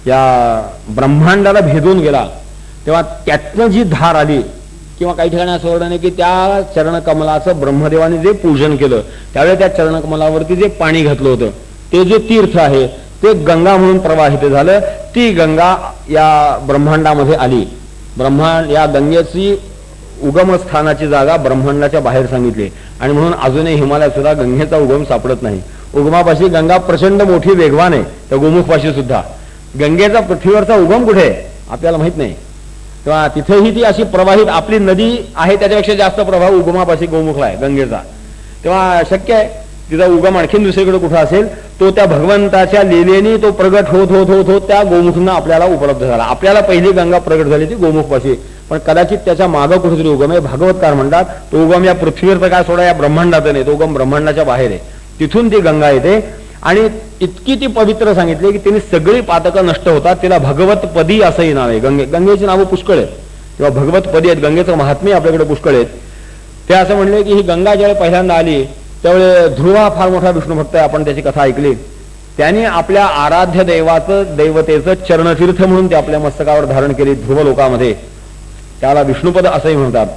या ब्रह्मांडाला भेदून गेला, तेव्हा त्यातनं जी धार आली, किंवा काही ठिकाणी असं वर्णन आहे की त्या चरणकमलाचं ब्रह्मदेवाने जे पूजन केलं त्यावेळी त्या चरणकमलावरती जे पाणी घातलं होतं ते जे तीर्थ आहे ते गंगा म्हणून प्रवाहित झालं. ती गंगा या ब्रह्मांडामध्ये आली. या गंगेची उगमस्थानाची जागा ब्रह्मांडाच्या बाहेर सांगितली, आणि म्हणून अजूनही हिमालयात सुद्धा गंगेचा उगम सापडत नाही. उगमापाशी गंगा प्रचंड मोठी वेगवान आहे, त्या गोमुखपाशी सुद्धा. गंगेचा पृथ्वीवरचा उगम कुठे आहे आपल्याला माहित नाही. तेव्हा तिथेही ती अशी प्रवाहित, आपली नदी आहे त्याच्यापेक्षा जास्त प्रभाव उगमापाशी गोमुखला आहे गंगेचा. तेव्हा शक्य आहे तिचा उगम आणखीन दुसरीकडे कुठं असेल, तो त्या भगवंताच्या लीलेने तो प्रगट होत होत होत होत त्या गोमुखनं आपल्याला उपलब्ध झाला. आपल्याला पहिली गंगा प्रगट झाली ती गोमुखपाशी, पण कदाचित त्याच्या मागं कुठेतरी उगम आहे. भागवतकार म्हणतात तो उगम या पृथ्वीवर काय सोडा या ब्रह्मांडात नाही, तो उगम ब्रह्मांडाच्या बाहेर आहे. तिथून ती गंगा येते आणि इतकी ती पवित्र सांगितली की तिने सगळी पातकं नष्ट होतात. तिला भगवतपदी असंही नाव आहे. गंगेची नावं पुष्कळ आहेत किंवा भगवतपदी आहेत. गंगेचं महात्म्य आपल्याकडे पुष्कळ आहेत. ते असं म्हणले की ही गंगा ज्यावेळी पहिल्यांदा आली त्यावेळी ध्रुवा फार मोठा विष्णुभक्त आहे, आपण त्याची कथा ऐकली. त्याने आपल्या आराध्य देवतेचं चरणतीर्थ म्हणून ते आपल्या मस्तकावर धारण केली ध्रुव लोकामध्ये. त्याला विष्णुपद असंही म्हणतात.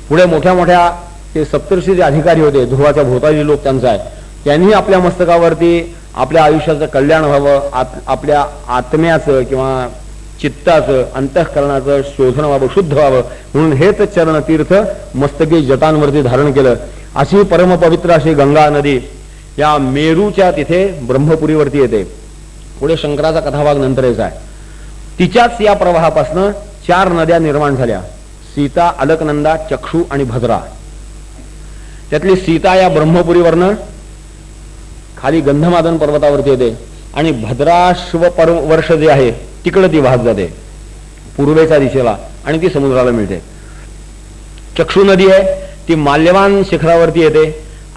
पुढे मोठ्या मोठ्या ते सप्तर्षी जे अधिकारी होते, ध्रुवाच्या भोवताली लोक त्यांचा आहे, त्यांनी आपल्या मस्तकावरती आपल्या आयुष्याचं कल्याण व्हावं, आपल्या आत्म्याचं किंवा चित्ताचं अंतःकरणाचं शोधन व्हावं, शुद्ध व्हावं म्हणून हेच चरणतीर्थ मस्तकी जटांवरती धारण केलं. अशी परमपवित्र अशी गंगा नदी या मेरूच्या तिथे ब्रह्मपुरीवरती येते. पुढे शंकराचा कथाभाग नंतर यायचा आहे. तिच्याच या प्रवाहापासून 4 नद्या निर्माण झाल्या, सीता, अलकनंदा, चक्षु आणि भद्रा. त्यातली सीता या ब्रह्मपुरीवरनं खाली गंधमादन पर्वतावरती येते आणि भद्राश्व वर्ष जे आहे तिकडे ती वाहत जाते पूर्वेच्या दिशेला आणि ती समुद्राला मिळते. चक्षु नदी आहे ती माल्यवान शिखरावरती येते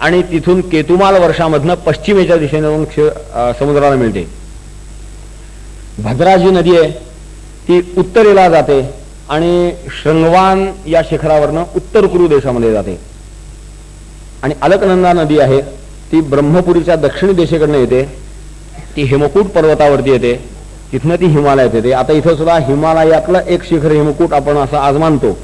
आणि तिथून केतुमाल वर्षामधनं पश्चिमेच्या दिशेने समुद्राला मिळते. भद्रा जी नदी आहे ती उत्तरेला जाते आणि शृंगवान या शिखरावरनं उत्तर कुरु देशामध्ये जाते. आणि अलकनंदा नदी आहे ती ब्रह्मपुरीच्या दक्षिण दिशेकडनं येते, ती हेमकूट पर्वतावरती येते, तिथनं ती हिमालयात येते. आता इथं सुद्धा हिमालयातलं एक शिखर हेमकूट आपण असं आज मानतो,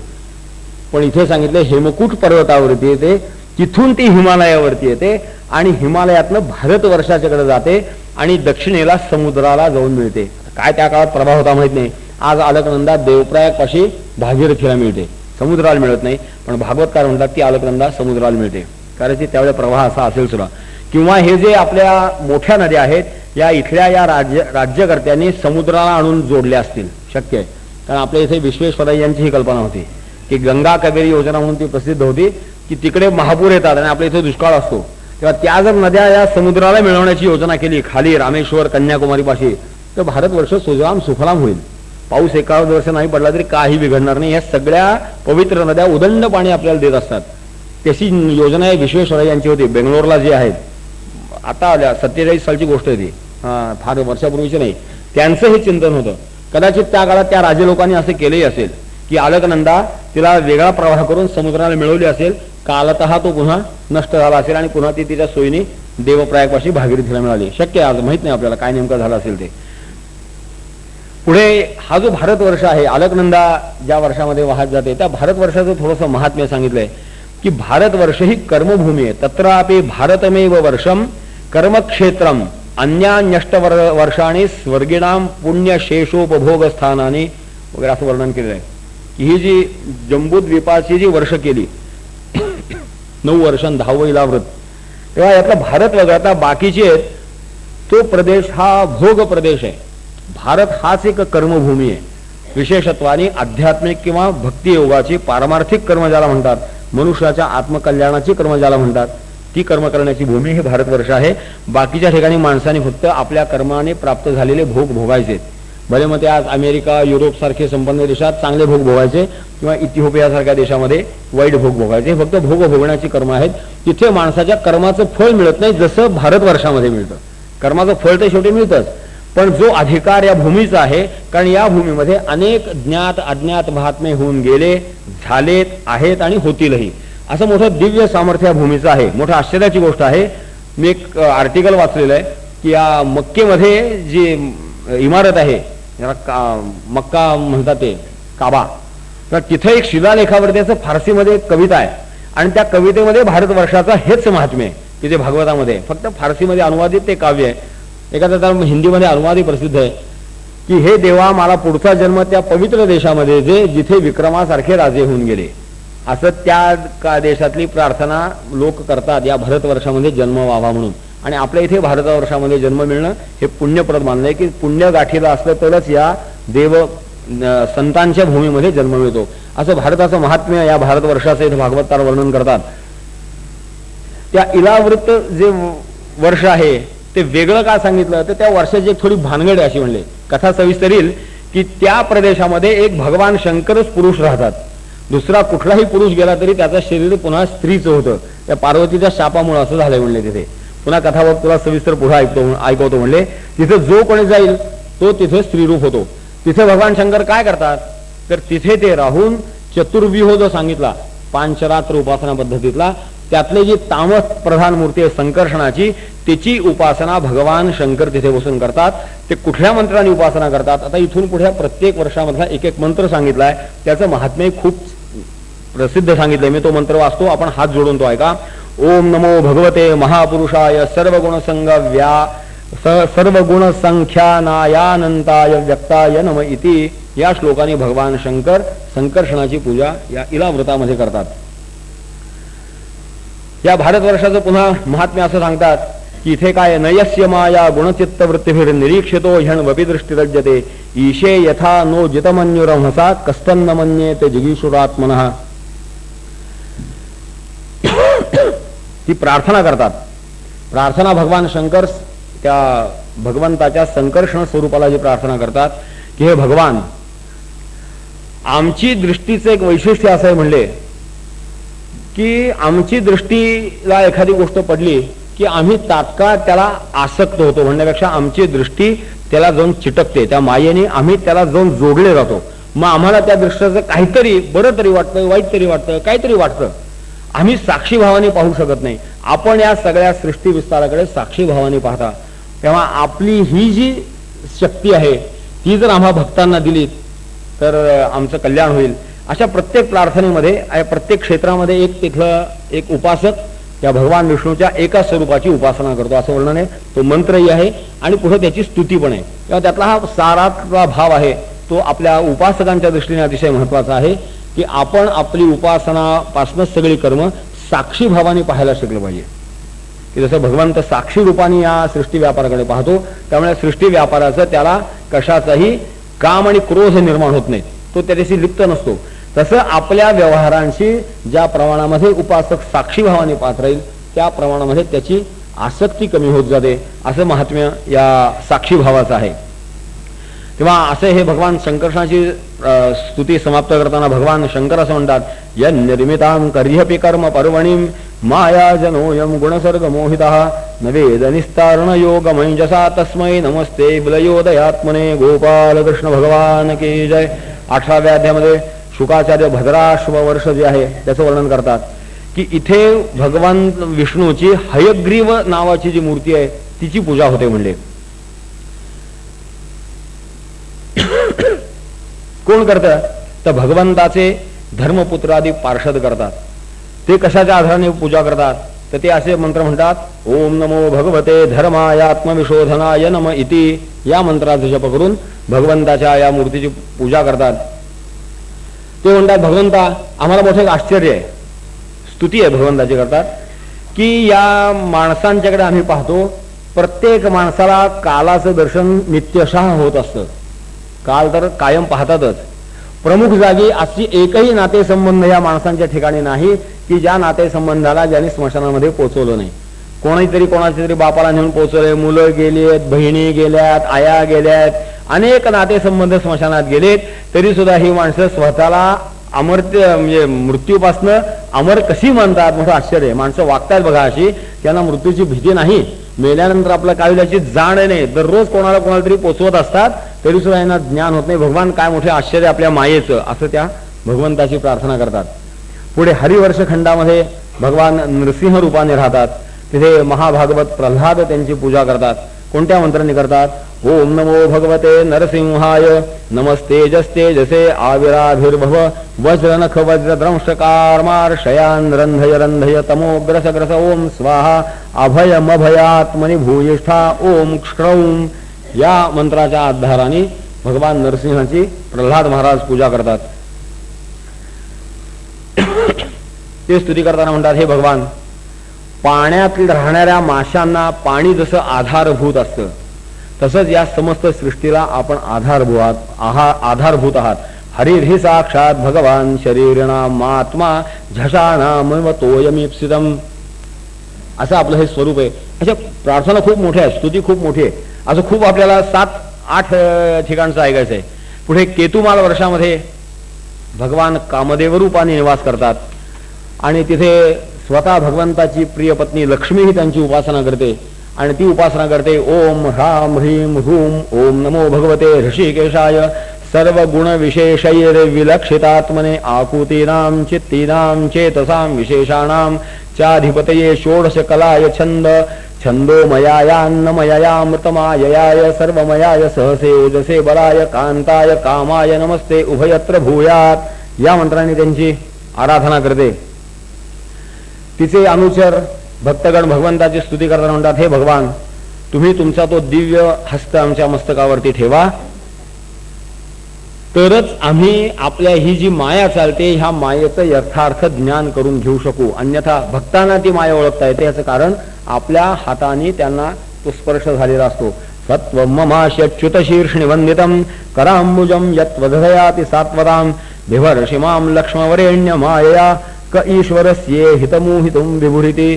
पण इथे सांगितलं हेमकूट पर्वतावरती येते, तिथून ती हिमालयावरती येते आणि हिमालयातनं भारतवर्षाच्याकडे जाते आणि दक्षिणेला समुद्राला जाऊन मिळते. काय त्या काळात प्रभाव होता माहित नाही. आज अलकनंदा देवप्रयाग पाशी भागीरथीला मिळते, समुद्राला मिळत नाही, पण भागवतकार म्हणतात की अलकनंदा समुद्राला मिळते, कारण की त्यावेळेला प्रवाह असा असेल सुद्धा. किंवा हे जे आपल्या मोठ्या नद्या आहेत या इथल्या या राज्यकर्त्यांनी समुद्राला आणून जोडल्या असतील, शक्य आहे. कारण आपल्या इथे विश्वेश्वरय्य यांची ही कल्पना होती की गंगा कावेरी योजना म्हणून ती प्रसिद्ध होती की तिकडे महापूर येतात आणि आपल्या इथे दुष्काळ असतो, तेव्हा त्या जर नद्या या समुद्राला मिळवण्याची योजना केली खाली रामेश्वर कन्याकुमारी पाशी तर भारतवर्ष सुजलाम सुफलाम होईल. पाऊस एकाच वर्ष नाही पडला तरी काही बिघडणार नाही. या सगळ्या पवित्र नद्या उदंड पाणी आपल्याला देत असतात. त्याची योजना विश्वेश्वरय्या यांची होती. बेंगलोरला जे आहेत, आता आल्या 47 सालची गोष्ट आहे ती, फार वर्षापूर्वीची नाही. त्यांचं हे चिंतन होतं. कदाचित त्या काळात त्या राजे लोकांनी असे केलेही असेल की अलकनंदा तिला वेगळा प्रवाह करून समुद्राला मिळवली असेल, कालतः तो पुन्हा नष्ट झाला असेल आणि पुन्हा ती तिच्या सोयीने देवप्रयागपाशी भागीरथीला मिळाली. शक्य आहे, आज माहित नाही आपल्याला काय नेमकं झालं असेल ते. पुढे हा जो भारतवर्ष आहे, अलकनंदा ज्या वर्षामध्ये वाहत जाते त्या भारतवर्षाचं थोडंसं महात्म्य सांगितलंय की भारतवर्ष ही कर्मभूमी आहे. तत्रापि भारतमेव वर्षम कर्मक्षेत्रम अन्यान्यष्ट वर्षाणी स्वर्गिणाम पुण्यशेषोपभोग स्थानाने वगैरे असं वर्णन केलेलं आहे की ही जी जम्बूद्वीपाची जी वर्ष केली 9 वर्षां 10वं इलाव्रत, तेव्हा यातला भारत वगळता बाकीचे आहेत तो प्रदेश हा भोग प्रदेश आहे. भारत हाच एक कर्मभूमी आहे. विशेषत्वाने आध्यात्मिक किंवा भक्ती योगाची पारमार्थिक कर्म ज्याला म्हणतात, मनुष्याच्या आत्मकल्याणाची कर्म ज्याला म्हणतात, ती कर्म करण्याची भूमी हे भारतवर्ष आहे. बाकीच्या ठिकाणी माणसाने फक्त आपल्या कर्माने प्राप्त झालेले भोग भोगायचे. भले मग ते आज अमेरिका, युरोप सारखे संपन्न देशात चांगले भोग भोगायचे किंवा इथिओपिया सारख्या देशामध्ये वाईट भोग भोगायचे, फक्त भोग भोगण्याची कर्म आहेत. तिथे माणसाच्या कर्माचं फळ मिळत नाही जसं भारतवर्षामध्ये मिळतं. कर्माचं फळ तर शेवटी मिळतंच, पण जो अधिकार या भूमीचा आहे, कारण या भूमीमध्ये अनेक ज्ञात अज्ञात महात्मे होऊन गेले, झालेत, आहेत आणि होतीलही, असं मोठं दिव्य सामर्थ्य या भूमीचं आहे. मोठं आश्चर्याची गोष्ट आहे. मी एक आर्टिकल वाचलेलं आहे की या मक्केमध्ये जी इमारत आहे, मक्का म्हणतात ते काबा, तर तिथे एक शिलालेखावरती असं फारसीमध्ये एक कविता आहे आणि त्या कवितेमध्ये भारतवर्षाचा हेच महात्म्य आहे की जे भागवतामध्ये फक्त फारसीमध्ये अनुवादित ते काव्य आहे. एखादा तर हिंदीमध्ये अनुवादही प्रसिद्ध आहे की हे देवा, मला पुढचा जन्म त्या पवित्र देशामध्ये जे जिथे विक्रमासारखे राजे होऊन गेले, असं त्या देशातली प्रार्थना लोक करतात या भारतवर्षामध्ये जन्म व्हावा म्हणून. आणि आपल्या इथे भारतवर्षामध्ये जन्म मिळणं हे पुण्यप्रद मानलंय की पुण्य गाठीला असलं तरच या देव संतांच्या भूमीमध्ये जन्म मिळतो. असं भारताचं महात्म्य या भारतवर्षाचं इथे भागवतकार वर्णन करतात. त्या इलावृत्त जे वर्ष आहे ते वेगळं का सांगितलं तर त्या वर्षाची एक थोडी भानगड अशी म्हणले. कथा सविस्तर येईल की त्या प्रदेशामध्ये एक भगवान शंकरच पुरुष राहतात. दुसरा कुठलाही पुरुष गेला तरी त्याचं शरीर पुन्हा स्त्रीचं होतं. त्या पार्वतीच्या शापामुळे असं झालंय म्हणले. तिथे पुन्हा कथावर तुला सविस्तर पुढे ऐकवतो म्हणले. तिथे जो कोणी जाईल तो तिथे स्त्रीरूप होतो. तिथे भगवान शंकर काय करतात तर तिथे ते राहून चतुर्व्यूह जो सांगितला पांचरात्र उपासना पद्धतीतला, त्यातले जी तामस प्रधान मूर्ती आहे संकर्षणाची, त्याची उपासना भगवान शंकर तिथे बसून करतात. ते कुठल्या मंत्राने उपासना करतात, आता इथून पुढे प्रत्येक वर्षामधला एक एक मंत्र सांगितलाय. त्याचं महात्म्य खूप प्रसिद्ध सांगितलंय. मी तो मंत्र वाचतो, आपण हात जोडून तो ऐका. ओम नमो भगवते महापुरुषाय सर्वगुण संख्यानायानंताय व्यक्ताय नम इति. या श्लोकाने भगवान शंकर संकर्षणाची पूजा या इलाव्रतामध्ये करतात. या भारतवर्षाचं पुन्हा महात्म्य असं सांगतात की इथे काय नयस्य माया गुणचित्त वृत्तीभिर निरीक्षितो ह्यण वपिदृष्टिरज्यते ईशे यथा नो जितमन्युरंहसा कस्तन्न मन्येते जिगीषुरात्मनः. ती प्रार्थना करतात. प्रार्थना भगवान शंकर त्या भगवंताच्या संकर्षण स्वरूपाला जी प्रार्थना करतात की हे भगवान, आमची दृष्टीचं एक वैशिष्ट्य असं आहे म्हणले की आमची दृष्टीला एखादी गोष्ट पडली की आम्ही तात्काळ त्याला आसक्त होतो, म्हणण्यापेक्षा आमची दृष्टी त्याला जाऊन चिटकते. त्या मायेने आम्ही त्याला जाऊन जोडले जातो. मग आम्हाला त्या दृष्टीचं काहीतरी बरं तरी वाटतं, वाईट तरी वाटतं, काहीतरी वाटतं. आम्ही साक्षी भावाने पाहू शकत नाही. आपण या सगळ्या सृष्टी विस्ताराकडे साक्षी भावाने पाहता. तेव्हा आपली ही जी शक्ती आहे ती जर आम्हा भक्तांना दिली तर आमचं कल्याण होईल. अशा प्रत्येक प्रार्थनेमध्ये प्रत्येक क्षेत्रामध्ये एक तिथलं एक उपासक त्या भगवान विष्णूच्या एका स्वरूपाची उपासना करतो असं वर्णन आहे. तो मंत्रही आहे आणि पुढे त्याची स्तुती पण आहे. तेव्हा त्यातला हा सारातला भाव आहे तो आपल्या उपासकांच्या दृष्टीने अतिशय महत्वाचा आहे की आपण आपली उपासनापासूनच सगळी कर्म साक्षी भावाने पाहायला शिकलं पाहिजे. की जसं भगवंत साक्षी रूपाने या सृष्टी व्यापाराकडे पाहतो, त्यामुळे सृष्टी व्यापाराचं त्याला कशाचाही काम आणि क्रोध निर्माण होत नाही, तो त्याच्याशी लिप्त नसतो. तसं आपल्या व्यवहारांशी ज्या प्रमाणामध्ये उपासक साक्षी भावाने पाहत राहील त्या प्रमाणामध्ये त्याची आसक्ती कमी होत जाते. असं महात्म्य या साक्षी भावाचं आहे. तेव्हा असे हे भगवान शंकराची स्तुती समाप्त करताना भगवान शंकर असं म्हणतात, यन्निर्मितां कर्ह्यपि कर्म पर्वणीं माया जनोयम गुणसर्ग मोहितः न वेद निस्तारण योग मंजसा तस्मै नमस्ते विलयोदयात्मने. गोपाल कृष्ण भगवान की जय. 18व्या अध्यायामध्ये शुकाचार्य भद्राश्व वर्ष जे आहे त्याचं वर्णन करतात की इथे भगवान विष्णूची हयग्रीव नावाची जी मूर्ती आहे तिची पूजा होते म्हणले. कोण करतं तर भगवंताचे धर्मपुत्रादी पार्षद करतात. ते कशाच्या आधाराने पूजा करतात तर ते असे मंत्र म्हणतात, ओम नमो भगवते धर्माय आत्मविशोधनाय नम इति. या मंत्राचा जप करून भगवंताच्या या मूर्तीची पूजा करतात. ते म्हणतात, भगवंता आम्हाला मोठे एक आश्चर्य आहे, स्तुती आहे भगवंताची करतात की या माणसांच्याकडे आम्ही पाहतो, प्रत्येक माणसाला कालाचं दर्शन नित्यशः होत असतं. काल तर कायम पाहतातच. प्रमुख जागी अशी एकही नातेसंबंध या माणसांच्या ठिकाणी नाही की ज्या नातेसंबंधाला ज्यांनी स्मशानामध्ये पोचवलं नाही. कोणीतरी कोणाच्या तरी बापाला नेऊन पोचवले, मुलं गेलीत, बहिणी गेल्यात, आया गेल्यात, अनेक नातेसंबंध स्मशानात गेलेत, तरी सुद्धा ही माणसं स्वतःला अमर्त्य म्हणजे मृत्यूपासनं अमर कशी मानतात. मोठं आश्चर्य आहे. माणसं वागतात बघा अशी, त्यांना मृत्यूची भीती नाही, मेल्यानंतर आपलं काय त्याची जाण नाही. दररोज कोणाला कोणाला तरी पोचवत असतात, तरी सुद्धा यांना ज्ञान होत नाही. भगवान काय मोठे आश्चर्य आपल्या मायेचं, असं त्या भगवंताची प्रार्थना करतात. पुढे हरिवर्ष खंडामध्ये भगवान नृसिंह रूपाने राहतात. तिथे महाभागवत प्रल्हाद त्यांची पूजा करतात. कोणत्या मंत्रांनी करतात, ओम नमो भगवते नरसिंहाय नमस्तेजस्तेजसे आविराभिर्भव वज्रनख वज्रद्रंशकारमार्शयान रंधय रंधय तमो ग्रस ग्रस ओम स्वाहा अभयमभयात्मनि भूयिष्ठा ओम क्षौम. या मंत्राच्या आधाराने भगवान नरसिंहाची प्रल्हाद महाराज पूजा करतात. ते स्तुती करताना म्हणतात, हे भगवान, पाण्यात राहणाऱ्या माशांना पाणी जसं आधारभूत असतं तसंच या समस्त सृष्टीला आपण आधारभूत आहात. हरिर्हि साक्षात भगवान शरीरणाम आत्मा झषाणाम तोयमीप्सितम. असं आपलं हे स्वरूप आहे. अशा प्रार्थना खूप मोठ्या आहेत, स्तुती खूप मोठी आहे. असं खूप आपल्याला 7-8 ठिकाणचं ऐकायचं आहे. पुढे केतुमाल वर्षामध्ये भगवान कामदेव रूपाने निवास करतात आणि तिथे स्वतः भगवंताची प्रिय पत्नी लक्ष्मी ही त्यांची उपासना करते आणि ती उपासना करते, ओम ह्राम ह्रीम ह्रूम ओम नमो भगवते ऋषिकेशाय सर्व गुण विशेषैर विलक्षितात्मने आकुतीनां चित्तीनां चेतसां विशेषाणां चाधिपतये षोडश कलाय छंद छंदोमयायान्नमयामृतमाययाय सर्वमयाय सहसे ओजसे बलाय कांताय कामाय नमस्ते उभयत्र भूयात. या मंत्राने त्यांची आराधना करते. तिचे अनुचर भक्तगण भगवंताची स्तुती करताना म्हणतात, हे भगवान, तुम्ही तुमचा तो दिव्य हस्त आमच्या मस्तकावरती ठेवा, तरच आम्ही आपल्या ही जी माया चालते ह्या मायेचं यथार्थ ज्ञान करून घेऊ शकू. अन्यथा भक्तांना ती माया ओळखता येते. याचं कारण आपल्या हाताने त्यांना तो स्पर्श झालेला असतो. सत्वं ममाश्यच्युत शीर्षनिवंदितं करांबुजं यत्वदधयाति सात्वतां बिभर्षिमां लक्ष्मवरेण्य मायया क ईश्वरस्ये हितमुहितुं विभुरिति.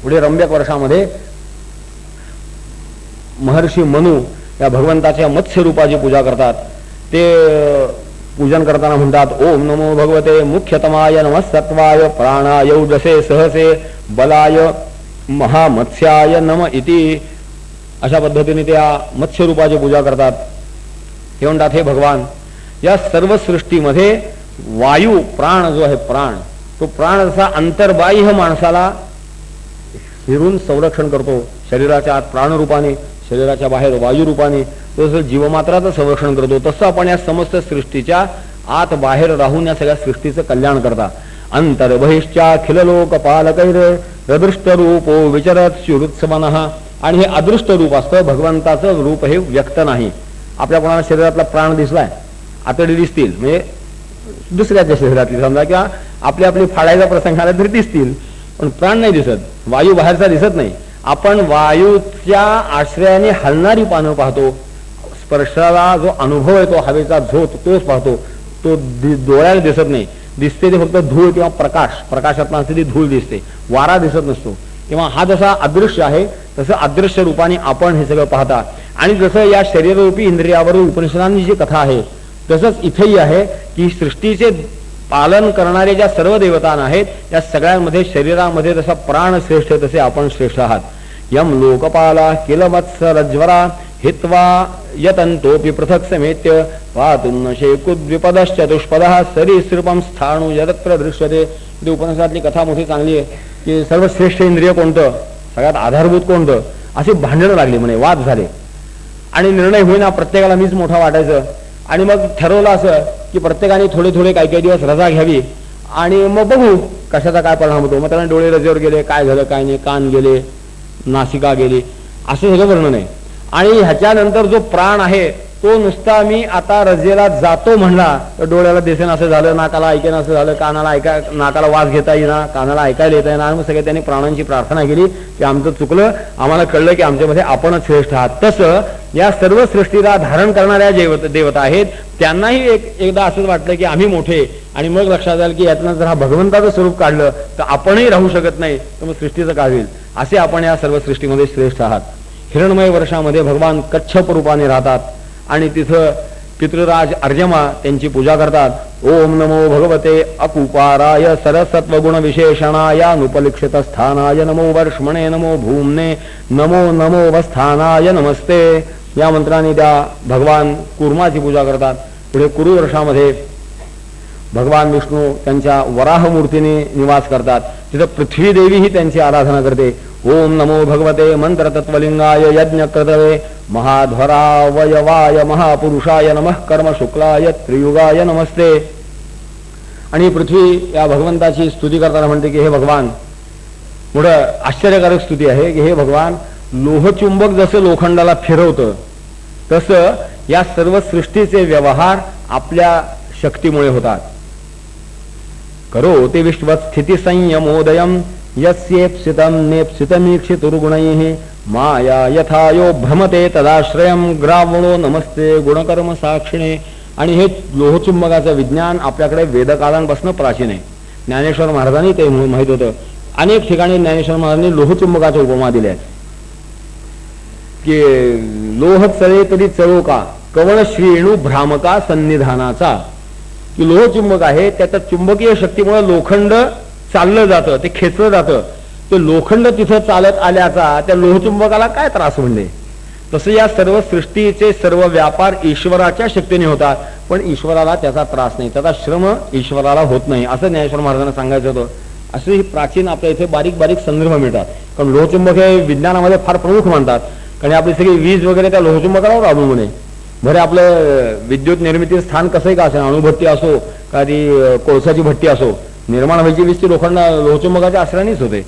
पुढे रम्यक वर्षामध्ये महर्षी मनु या भगवंताच्या मत्स्य रूपाची पूजा करतात. ते पूजन करताना म्हणतात, ओम नमो भगवते मुख्यतमाय नमस्तत्वाय प्राणाय उजसे सहसे बलाय महामत्स्याय नम इति. अशा पद्धतीने त्या मत्स्य रूपाची पूजा करतात. ते म्हणतात, हे भगवान, या सर्व सृष्टीमध्ये वायू प्राण जो आहे प्राण, तो प्राण जसा अंतर्बाह्य माणसाला फिरून संरक्षण करतो शरीराच्या आत प्राण रूपाने, शरीराच्या बाहेर वायू रूपाने, जसं जीवमात्राचं संरक्षण करतो, तसं आपण या समस्त सृष्टीच्या आत बाहेर राहून या सगळ्या सृष्टीचं कल्याण करता. अंतर्बहिश्चाखिल लोकपालकैर अदृष्ट रूपो विचरत शुरुत्समनः. आणि हे अदृष्ट रूप असतं, भगवंताचं रूप हे व्यक्त नाही. आपल्या कोणाला शरीरातला प्राण दिसलाय, आतडी दिसतील, म्हणजे दुसऱ्याच्या शरीरातली समजा, किंवा आपली आपली फाडायचा प्रसंग आला तरी दिसतील, पण प्राण नाही दिसत. वायू बाहेरचा दिसत नाही. आपण वायूच्या आश्रयाने हलणारी पानं पाहतो. स्पर्शाला जो अनुभव आहे तो हवेचा झोत तोच पाहतो. तो डोळ्याला दिसत नाही. दिसते ते फक्त धूळ किंवा प्रकाश, प्रकाशात असलेली धूळ दिसते, वारा दिसत नसतो. किंवा हा जसा अदृश्य आहे तसं अदृश्य रूपाने आपण हे सगळं पाहता. आणि जसं या शरीररूपी इंद्रियावर उपनिषदांची जी कथा आहे तसंच इथेही आहे की सृष्टीचे पालन करणारे ज्या सर्व देवता आहेत त्या सगळ्यांमध्ये शरीरामध्ये जसा प्राण श्रेष्ठ तसे आपण श्रेष्ठ आहात. यम लोकपाला किल मत्सरज्वरा हित्वा यतंतोपि पृथक समेत्य पातुन्नशेकुद्विपदश्चतुष्पदः सरीसृपं स्थाणु यत्र दृश्यते. ती उपनिषदातली कथा मोठी चांगली आहे की सर्वश्रेष्ठ इंद्रिय कोणतं, सगळ्यात आधारभूत कोणतं, अशी भांडणं लागली म्हणे, वाद झाले आणि निर्णय होईना, प्रत्येकाला मीच मोठा वाटायचं. आणि मग ठरवलं असं की प्रत्येकाने थोडे थोडे काही काही दिवस रजा घ्यावी आणि मग बघू कशाचा काय परिणाम होतो. मग त्यांना डोळे रजेवर गेले, काय झालं काय नाही, कान गेले, नासिका गेली, असं सगळं वर्णन आहे. आणि ह्याच्यानंतर जो प्राण आहे तो नुसता मी आता रजेला जातो म्हणला तर डोळ्याला दिसेन असं झालं, नाकाला ऐकेन असं झालं, नाकाला वास घेता येईना, कानाला ऐकायला येता येणार. मग सगळे त्यांनी प्राणांची प्रार्थना केली की आमचं चुकलं, आम्हाला कळलं की आमच्यामध्ये आपणच श्रेष्ठ आहात. तसं या सर्व सृष्टीला धारण करणाऱ्या देवता आहेत त्यांनाही एकदा असंच वाटलं की आम्ही मोठे. आणि मग लक्षात आलं की यातनं जर हा भगवंताचं स्वरूप काढलं तर आपणही राहू शकत नाही, तर मग सृष्टीचं काय होईल. असे आपण या सर्व सृष्टीमध्ये श्रेष्ठ आहात. हिरणमय वर्षामध्ये भगवान कच्छप रूपाने राहतात आणि तिथं पितृराज अर्यमा त्यांची पूजा करतात. ओम नमो भगवते अकुपाराय सरसत्वगुण विशेषणाय अनुपलिक्षित स्थानाय नमो वर्ष्मणे नमो भूमने नमो नमो वस्थानाय नमस्ते. या मंत्राने त्या भगवान कुर्माची पूजा करतात. पुढे कुरु वर्षामध्ये भगवान विष्णू त्यांच्या वराह मूर्तीने निवास करतात. तिथं पृथ्वी देवी ही त्यांची आराधना करते. ओम नमो भगवते मंत्रतत्वलिंगाय यज्ञक्रतवे महाध्वरावयवाय महापुरुषाय नमः कर्म शुक्लाय त्रियुगाय नमस्ते. आणि पृथ्वी या भगवंताची स्तुती करताना म्हणते की हे भगवान, मोठं आश्चर्यकारक स्तुती आहे की हे भगवान, लोहचुंबक जसं लोखंडाला फिरवतं तसं या सर्व सृष्टीचे व्यवहार आपल्या शक्तीमुळे होतात. करो ते विश्व स्थिती संयमोदयम यस्येप्सितं नेप्सितमीक्षितुर्गुणैः माया यथा यो भ्रमते तदाश्रयम ग्रावणो नमस्ते गुणकर्म साक्षिणे. आणि हे लोहचुंबकाचं विज्ञान आपल्याकडे वेदकालांपासून प्राचीन आहे. ज्ञानेश्वर महाराजांनी ते माहित होतं. अनेक ठिकाणी ज्ञानेश्वर महाराजांनी लोहचुंबकाच्या उपमा दिल्या आहेत की लोह चळे तरी चळो का कवळ श्रेणू भ्रामका सन्निधानाचा. की लोहचुंबक आहे त्याच्या चुंबकीय शक्तीमुळे लोखंड चाललं जातं, ते खेचलं जातं. ते लोखंड तिथं चालत आल्याचा त्या लोहचुंबकाला काय त्रास म्हणले. तसं या सर्व सृष्टीचे सर्व व्यापार ईश्वराच्या शक्तीने होतात, पण ईश्वराला त्याचा त्रास नाही, त्याचा श्रम ईश्वराला होत नाही, असं ज्ञानेश्वर महाराजांना सांगायचं होतं. असे ही प्राचीन आपल्या इथे बारीक बारीक संदर्भ मिळतात. कारण लोहचुंबक हे विज्ञानामध्ये फार प्रमुख मानतात. कारण आपली सगळी वीज वगैरे त्या लोहचुंबकावर अवलंबून आहे. बरे आपलं विद्युत निर्मिती स्थान कसंही का असेल, अणुभट्टी असो का ती कोळसाची भट्टी असो, निर्माण व्हायची वीज ती लोहचुंबकाच्या आश्रयानेच होते.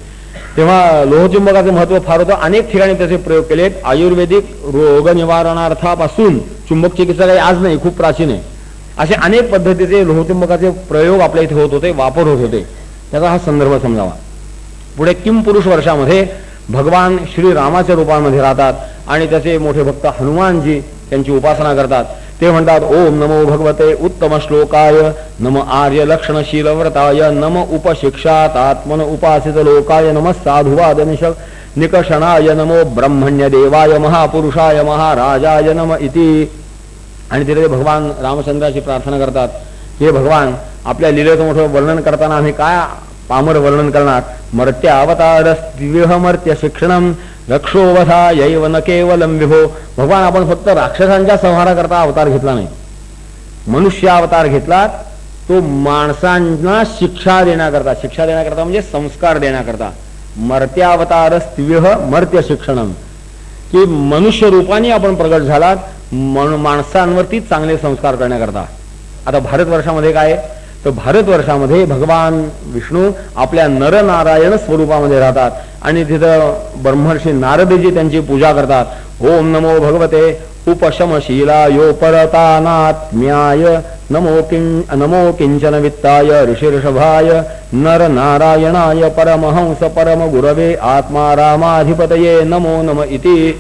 तेव्हा लोहचुंबकाचं महत्व फार होतं. अनेक ठिकाणी त्याचे प्रयोग केलेत. आयुर्वेदिक रोग निवारणार्थापासून चुंबक चिकित्सा काही आज नाही, खूप प्राचीन आहे. असे अनेक पद्धतीचे लोहचुंबकाचे प्रयोग आपल्या इथे होत होते, वापर होत होते. त्याचा हा संदर्भ समजावा. पुढे किम पुरुष वर्षामध्ये भगवान श्रीरामाच्या रूपामध्ये राहतात आणि त्याचे मोठे भक्त हनुमानजी त्यांची उपासना करतात. ते म्हणतात ओम नमो भगवते उत्तम श्लोकाय नम आर्य लक्षणशील व्रताय नम उपशिक्षात आत्मन उपासित लोकाय नम साधुवाद निकषणाय नमो ब्रह्मण्य देवाय महापुरुषाय महाराजाय नम इति. आणि तिथे भगवान रामचंद्राची प्रार्थना करतात. हे भगवान, आपल्या लीलेचं मोठं वर्णन करताना आम्ही काय पामर वर्णन करणार. मर्त्य अवतारस्त्विह मर्त्य शिक्षणम रक्षोवधा यैव न केवलम विभो. भगवान, आपण फक्त राक्षसांच्या संहाराकरता अवतार घेतला नाही, मनुष्य अवतार घेतला तो माणसांना शिक्षा देण्याकरता म्हणजे संस्कार देण्याकरता. मर्त्यावतारस्त्विह मर्त्य शिक्षणम, की मनुष्य रूपाने आपण प्रगट झालात माणसांवरती चांगले संस्कार करण्याकरता. आता भारतवर्षामध्ये काय, तर भारतवर्षामध्ये भगवान विष्णू आपल्या नरनारायण स्वरूपामध्ये राहतात आणि तिथं ब्रह्मर्षी नारदजी त्यांची पूजा करतात. ओम नमो भगवते उपशमशीलायो परतानात्म्याय नमो किंचन वित्ताय ऋषिर्षभाय नर नारायणाय परमहंस परम गुरवे आत्मा रामाधिपतये नमो नम इति.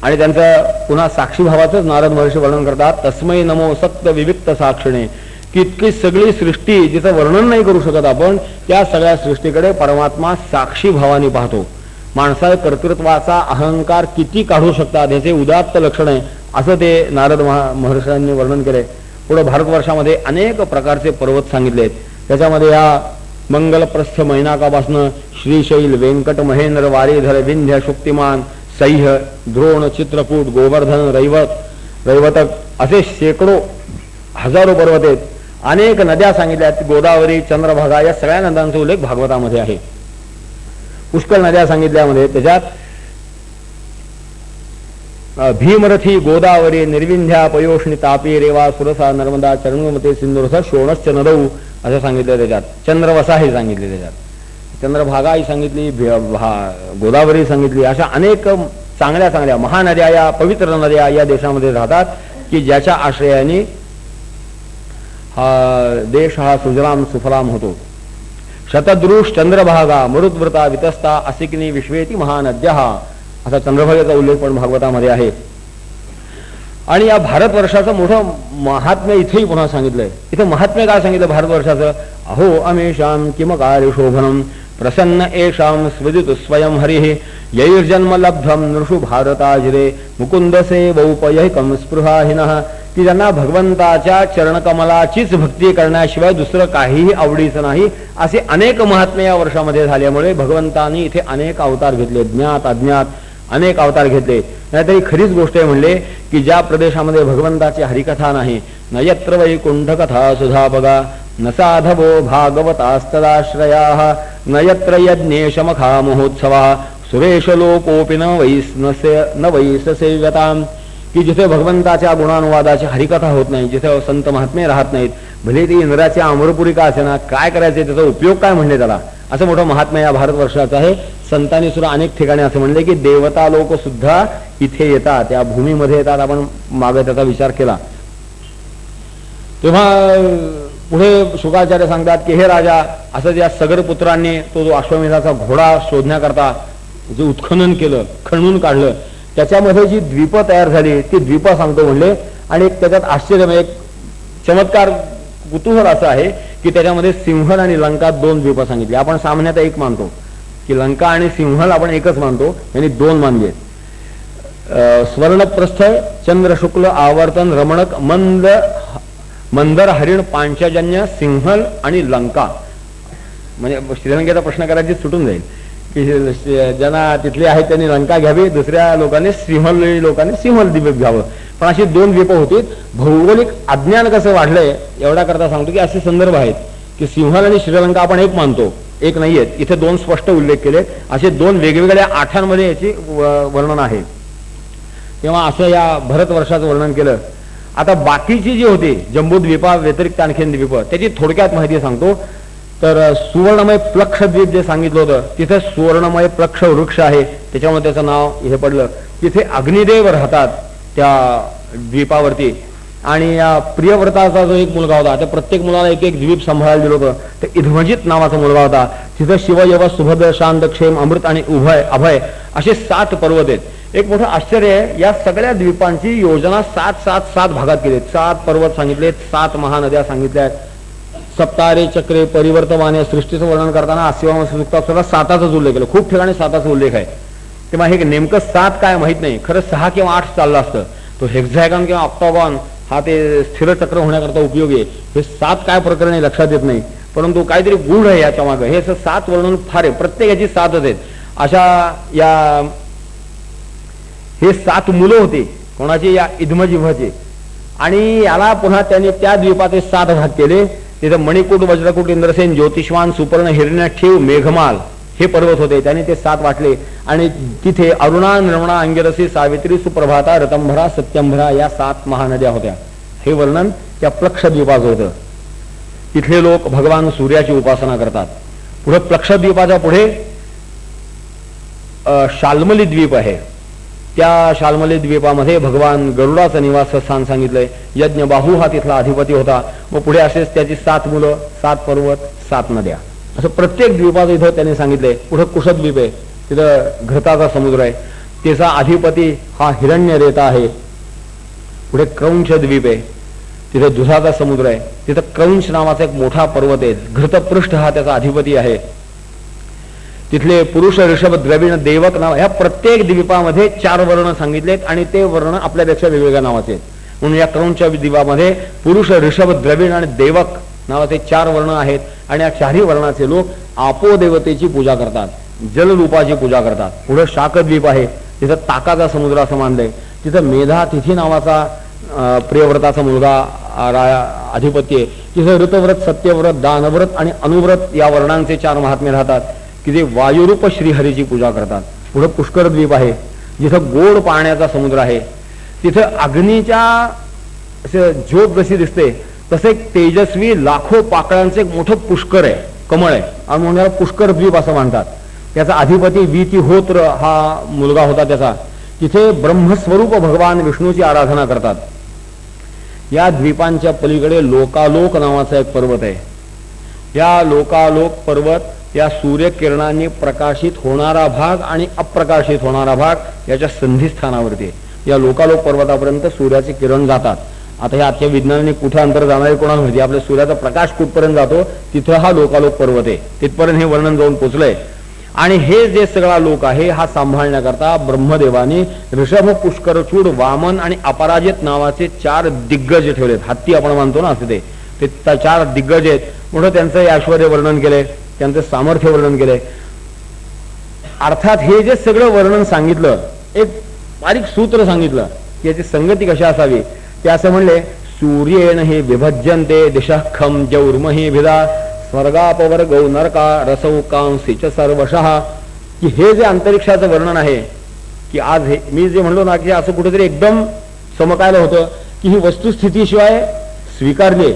आणि त्यांचं पुन्हा साक्षी भावाचंच नारद महर्षी वर्णन करतात. तस्मै नमो सक्त विविक्त साक्षिणे, की इतकी सगळी सृष्टी जिचं वर्णन नाही करू शकत आपण, त्या सगळ्या सृष्टीकडे परमात्मा साक्षी भावाने पाहतो. माणसा कर्तृत्वाचा अहंकार किती काढू शकतात याचे उदात्त लक्षण आहे असं ते नारद महर्षांनी वर्णन केलंय. पुढे भारतवर्षामध्ये अनेक प्रकारचे पर्वत सांगितले आहेत. त्याच्यामध्ये या मंगलप्रस्थ मैनाकापासनं श्रीशैल, व्यंकट, महेंद्र, वारीधर, विंध्य, शुक्तिमान, सह्य, द्रोण, चित्रकूट, गोवर्धन, रैवतक असे शेकडो हजारो पर्वत आहेत. अनेक नद्या सांगितल्या आहेत. गोदावरी, चंद्रभागा या सगळ्या नद्यांचा उल्लेख भागवतामध्ये आहे. पुष्कळ नद्या सांगितल्यामध्ये त्याच्यात भीमरथी, गोदावरी, निर्विंध्या, पयोष्णी, तापी, रेवा, सुरसा, नर्मदा, चरणमते, सिंधुरथ, शोणश्च नदौ असं सांगितलं. त्याच्यात चंद्रवसा हे सांगितले, त्याच्यात चंद्रभागा ही सांगितली, गोदावरी सांगितली. अशा अनेक चांगल्या चांगल्या महानद्या, या पवित्र नद्या या देशामध्ये राहतात की ज्याच्या आश्रयाने हा देश हा सुजलाम सुफलाम होतो. शतदृश चंद्रभागा मरुद्वृता वितस्ता असिकनी विश्वेती महानद्या असा चंद्रभागेचा उल्लेख पण भागवतामध्ये आहे. आणि या भारतवर्षाचं मोठं महात्म्य इथेही पुन्हा सांगितलंय. इथं महात्म्य काय सांगितलं भारतवर्षाचं? अहो अमेषाम किम कार्य शोभनम प्रसन्न एषाम स्वजित स्वयं हरिः यैर्जन्म लब्धम नृषु भारताजिरे मुकुंद सेवौपयैकम स्पृहाहिनः की ज्यांना भगवंताच्या चरणकमलाचीच भक्ती करण्याशिवाय दुसरं काहीही आवडीचं नाही असे अनेक महात्म्य या वर्षामध्ये झाल्यामुळे भगवंतांनी इथे अनेक अवतार घेतले. ज्ञात अज्ञात अनेक अवतार घेतले. नाहीतरी खरीच गोष्ट आहे म्हणले की ज्या प्रदेशामध्ये भगवंताची हरिकथा नाही, न यत्र वैकुंठ कथा सुधा बघा, न साधवो भागवतास्तदाश्रयाः, न यत्र यज्ञेशमखा महोत्सवा, सुरेश लोकोपि न वैससेव्यताम् की जिथे भगवंताच्या गुणानुवादाची हरिकथा होत नाही, जिथे संत महात्मे राहत नाहीत, भले ती इंद्राच्या अमरपुरी का असेना, काय करायचे त्याचा उपयोग काय म्हणले त्याला, असं मोठं महात्म्य या भारतवर्षाचं आहे. संतांनी सुद्धा अनेक ठिकाणी असं म्हणले की देवता लोक सुद्धा इथे येतात, त्या भूमीमध्ये येतात. आपण मागे त्याचा विचार केला तेव्हा पुढे शुकाचार्य सांगतात की हे राजा, असं ज्या सगरपुत्रांनी तो जो अश्वमेधाचा घोडा शोधण्याकरता जे उत्खनन केलं, खणून काढलं, त्याच्यामध्ये जी द्वीप तयार झाली ती द्वीप सांगतो म्हणले. आणि त्याच्यात आश्चर्य, एक चमत्कार कुतूहल असं आहे की त्याच्यामध्ये सिंहल आणि लंका दोन द्वीप सांगितली. आपण सामान्यतः एक मानतो की लंका आणि सिंहल आपण एकच मानतो, यांनी दोन मानले. स्वर्णप्रस्थ, चंद्र शुक्ल, आवर्तन, रमणक, मंदर, हरिण, पांचजन्य, सिंहल आणि लंका. म्हणजे श्रीलंकेचा प्रश्न करायची सुटून जाईल की ज्यांना तिथले आहेत त्यांनी लंका घ्यावी, दुसऱ्या लोकांनी सिंहल द्वीप घ्यावं. पण अशी दोन द्वीप होती. भौगोलिक अज्ञान कसं वाढलंय एवढा करता सांगतो की असे संदर्भ आहेत की सिंहल आणि श्रीलंका आपण एक मानतो, एक नाहीयेत. इथे दोन स्पष्ट उल्लेख केले. असे दोन वेगवेगळ्या आठांमध्ये याची वर्णन आहे. तेव्हा असं या भारतवर्षाचं वर्णन केलं. आता बाकीची जी होती जम्बूद्वीपा व्यतिरिक्त आणखीन द्वीप, त्याची थोडक्यात माहिती सांगतो. तर सुवर्णमय प्लक्ष द्वीप जे सांगितलं होतं तिथे सुवर्णमय प्लक्ष वृक्ष आहे, त्याच्यामुळे त्याचं नाव हे पडलं. तिथे अग्निदेव राहतात त्या द्वीपावरती. आणि या प्रियव्रताचा जो एक मुलगा होता, त्या प्रत्येक मुलाला एक एक द्वीप सांभाळायला दिलं होतं. ते इध्वजित नावाचा मुलगा होता. तिथं शिव, यव, सुभद्र, शांत, क्षेम, अमृत आणि अभय असे 7 पर्वत आहेत. एक मोठं आश्चर्य आहे, या सगळ्या द्वीपांची योजना 7 भागात केली. 7 पर्वत सांगितलेत, 7 महानद्या सांगितल्या आहेत. सप्तारे, चक्रे, परिवर्तमाने सृष्टीचं वर्णन करताना आसिवाम सुक्तात सुद्धा 7चाच उल्लेख केला. खूप ठिकाणी 7चा उल्लेख आहे. तेव्हा हे नेमकं 7 काय माहित नाही, खरं 6 किंवा 8 चाललं असतं. तो हेक्झॅगॉन किंवा ऑक्टोगॉन हा ते स्थिर चक्र होण्याकरता उपयोगी आहे. हे 7 काय प्रकरण आहे लक्षात येत नाही, परंतु काहीतरी गूढ आहे याच्या मागे. हे 7 वर्णन फार आहे, प्रत्येकाची 7च आहेत. अशा या हे 7 मुलं होती कोणाची, या इद्मजिव्हाची. आणि याला पुन्हा त्यांनी त्या द्वीपाचे 7 भाग केले. तिथं मणिकूट, वज्रकूट, इंद्रसेन, ज्योतिषवान, सुपर्ण, हिरण्यठीव, मेघमाल हे पर्वत होते. त्यांनी ते 7 वाटले. आणि तिथे अरुणा, निर्मणा, अंगिरसी, सावित्री, सुप्रभाता, रतंभरा, सत्यंभरा या 7 महानद्या होत्या. हे वर्णन त्या प्लक्षद्वीपाचं होतं. तिथले लोक भगवान सूर्याची उपासना करतात. पुढे प्लक्षद्वीपाच्या पुढे शाल्मली द्वीप आहे. त्या शाल्मली द्वीपामध्ये भगवान गरुडाचं निवासस्थान सांगितलंय. यज्ञबाहू हा तिथला अधिपती होता. मग पुढे असेच त्याची 7 मुलं, 7 पर्वत, 7 नद्या, असं प्रत्येक द्वीपाचं इथं त्यांनी सांगितलंय. पुढे कुशद्वीप आहे, तिथं घृताचा समुद्र आहे, त्याचा अधिपती हा हिरण्यरेता आहे. पुढे क्रौंच द्वीप आहे, तिथे दुधाचा समुद्र आहे. तिथं क्रौंच नावाचा एक मोठा पर्वत आहे. घृतपृष्ठ हा त्याचा अधिपती आहे. तिथले पुरुष, ऋषभ, द्रविण, देवक नाव ह्या प्रत्येक द्वीपामध्ये 4 वर्ण सांगितलेत आणि ते वर्ण आपल्यापेक्षा वेगवेगळ्या नावाचे आहेत. म्हणून या क्रौंच द्वीपामध्ये पुरुष, ऋषभ, द्रविण आणि देवक नावाचे 4 वर्ण आहेत आणि या 4ही वर्णाचे लोक आपोदेवतेची पूजा करतात, जलरूपाची पूजा करतात. पुढे शाकद्वीप आहे, तिथं ताकाचा समुद्र असं मानलंय. तिथं मेधा तिथी नावाचा प्रियव्रताचा मुलगा अधिपती आहे. तिथं ऋतव्रत, सत्यव्रत, दानव्रत आणि अनुव्रत या वर्णांचे 4 महात्मे राहतात की जे वायुरूप श्रीहरीची पूजा करतात. पुढे पुष्कर द्वीप आहे, जिथं गोड पाण्याचा समुद्र आहे. तिथं अग्नीच्या झोप जशी दिसते तसे एक तेजस्वी लाखो पाकळ्यांचे एक मोठं पुष्कर आहे, कमळ आहे आणि म्हणून याला पुष्कर द्वीप असं म्हणतात. त्याचा अधिपती वीतिहोत्र हा मुलगा होता त्याचा. तिथे ब्रह्मस्वरूप भगवान विष्णूची आराधना करतात. या द्वीपांच्या पलीकडे लोकालोक नावाचा एक पर्वत आहे. या लोकालोक पर्वत या सूर्यकिरणांनी प्रकाशित होणारा भाग आणि अप्रकाशित होणारा भाग याच्या संधिस्थानावरती आहे. या लोकालोक पर्वतापर्यंत सूर्याचे किरण जातात. आता हे आजच्या विज्ञानाने कुठे अंतर जाणारे कोणाला माहिती. आपल्या सूर्याचा प्रकाश कुठपर्यंत जातो तिथं हा लोकालोक पर्वत आहे. तिथपर्यंत हे वर्णन जाऊन पोचलंय. आणि हे जे सगळा लोक आहे हा सांभाळण्याकरता ब्रह्मदेवानी ऋषभ, पुष्करचूड, वामन आणि अपराजित नावाचे 4 दिग्गज ठेवलेत. हत्ती आपण मानतो ना असे ते 4 दिग्गज आहेत. म्हणून त्यांचं ऐश्वर्य वर्णन केलंय, त्यांचं सामर्थ्य वर्णन केलंय. अर्थात हे जे सगळं वर्णन सांगितलं, एक बारीक सूत्र सांगितलं की याची संगती कशी असावी. ते असं म्हणले, सूर्येण हे विभज्यन्ते दिशःखम जौर्मही भिदा स्वर्गापवर्गौ नरका रसौ कांसीच सर्वशः. की हे जे अंतरिक्षाचं वर्णन आहे की आज हे मी जे म्हणलो ना की असं कुठेतरी एकदम चमकायला होतं की ही वस्तुस्थितीशिवाय स्वीकारली.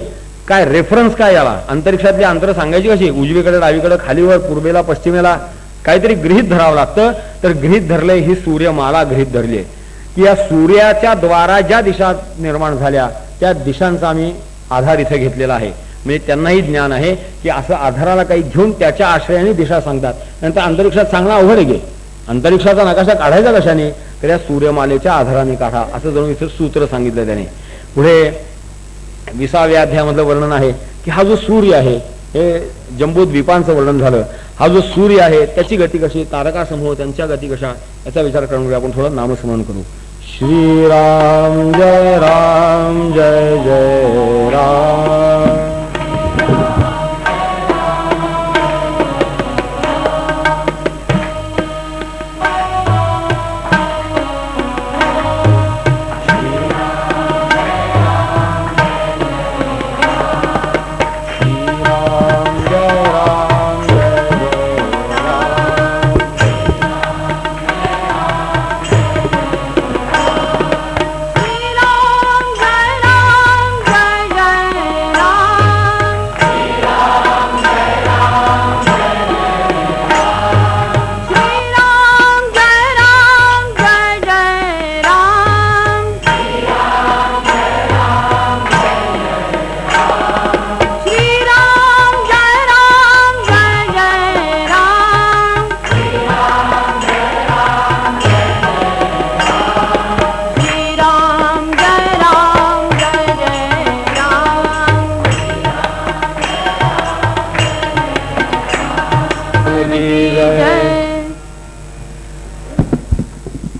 काय रेफरन्स काय याला, अंतरिक्षातली अंतर सांगायची कशी, उजवीकडे, डावीकडे, खालीवर, पूर्वेला, पश्चिमेला काहीतरी गृहीत धरावं लागतं. तर गृहीत धरले ही सूर्यमाला गृहीत धरली की या सूर्याच्या द्वारा ज्या दिशा निर्माण झाल्या त्या दिशांचा आम्ही आधार इथे घेतलेला आहे. म्हणजे त्यांनाही ज्ञान आहे की असं आधाराला काही घेऊन त्याच्या आश्रयाने दिशा सांगतात. नंतर अंतरिक्षात सांगणं अवघड आहे. अंतरिक्षाचा नकाशा काढायचा कशाने, तर या सूर्यमालेच्या आधाराने काढा असं जणू इथे सूत्र सांगितलं त्याने. पुढे 20व्या अध्यायामधलं वर्णन आहे की हा जो सूर्य आहे, हे जम्बूद्वीपांचं वर्णन झालं. हा जो सूर्य आहे त्याची गती कशी, तारका समूह त्यांच्या गती कशा याचा विचार करून आपण थोडं नामस्मरण करू. श्रीराम जय राम जय जय राम.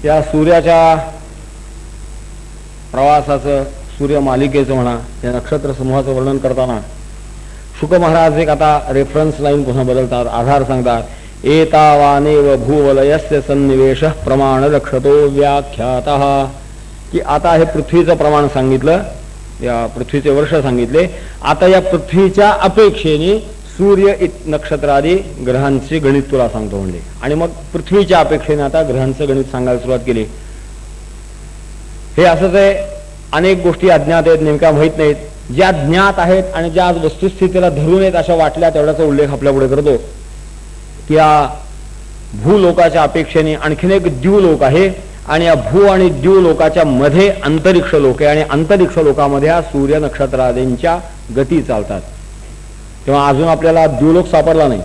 या सूर्याच्या प्रवासाचं, सूर्यमालिकेचं म्हणा, या नक्षत्र समूहाचं वर्णन करताना शुक महाराज एक आता रेफरन्स लाईन पुन्हा बदलतात, आधार सांगतात. एतावानेव भूवलयस्य सन्निवेशः प्रमाण लक्षतो व्याख्यातः. की आता हे पृथ्वीचं प्रमाण सांगितलं, या पृथ्वीचे वर्ष सांगितले. आता या पृथ्वीच्या अपेक्षेने सूर्य नक्षत्रादी ग्रहांचे गणित तुला सांगतो म्हणजे. आणि मग पृथ्वीच्या अपेक्षेने आता ग्रहांचं गणित सांगायला सुरुवात केली. हे असंच आहे, अनेक गोष्टी अज्ञात आहेत, नेमक्या माहीत नाहीत. ज्या ज्ञात आहेत आणि ज्या आज वस्तुस्थितीला धरून आहेत अशा वाटल्या तेवढ्याचा उल्लेख आपल्या पुढे करतो की या भूलोकाच्या अपेक्षेने आणखीन एक द्यूलोक आहे आणि या भू आणि द्यूलोकाच्या मध्ये अंतरिक्ष लोक आहे आणि अंतरिक्ष लोकामध्ये हा सूर्य नक्षत्रादींच्या गती चालतात. तेव्हा अजून आपल्याला द्यूलोक सापडला नाही,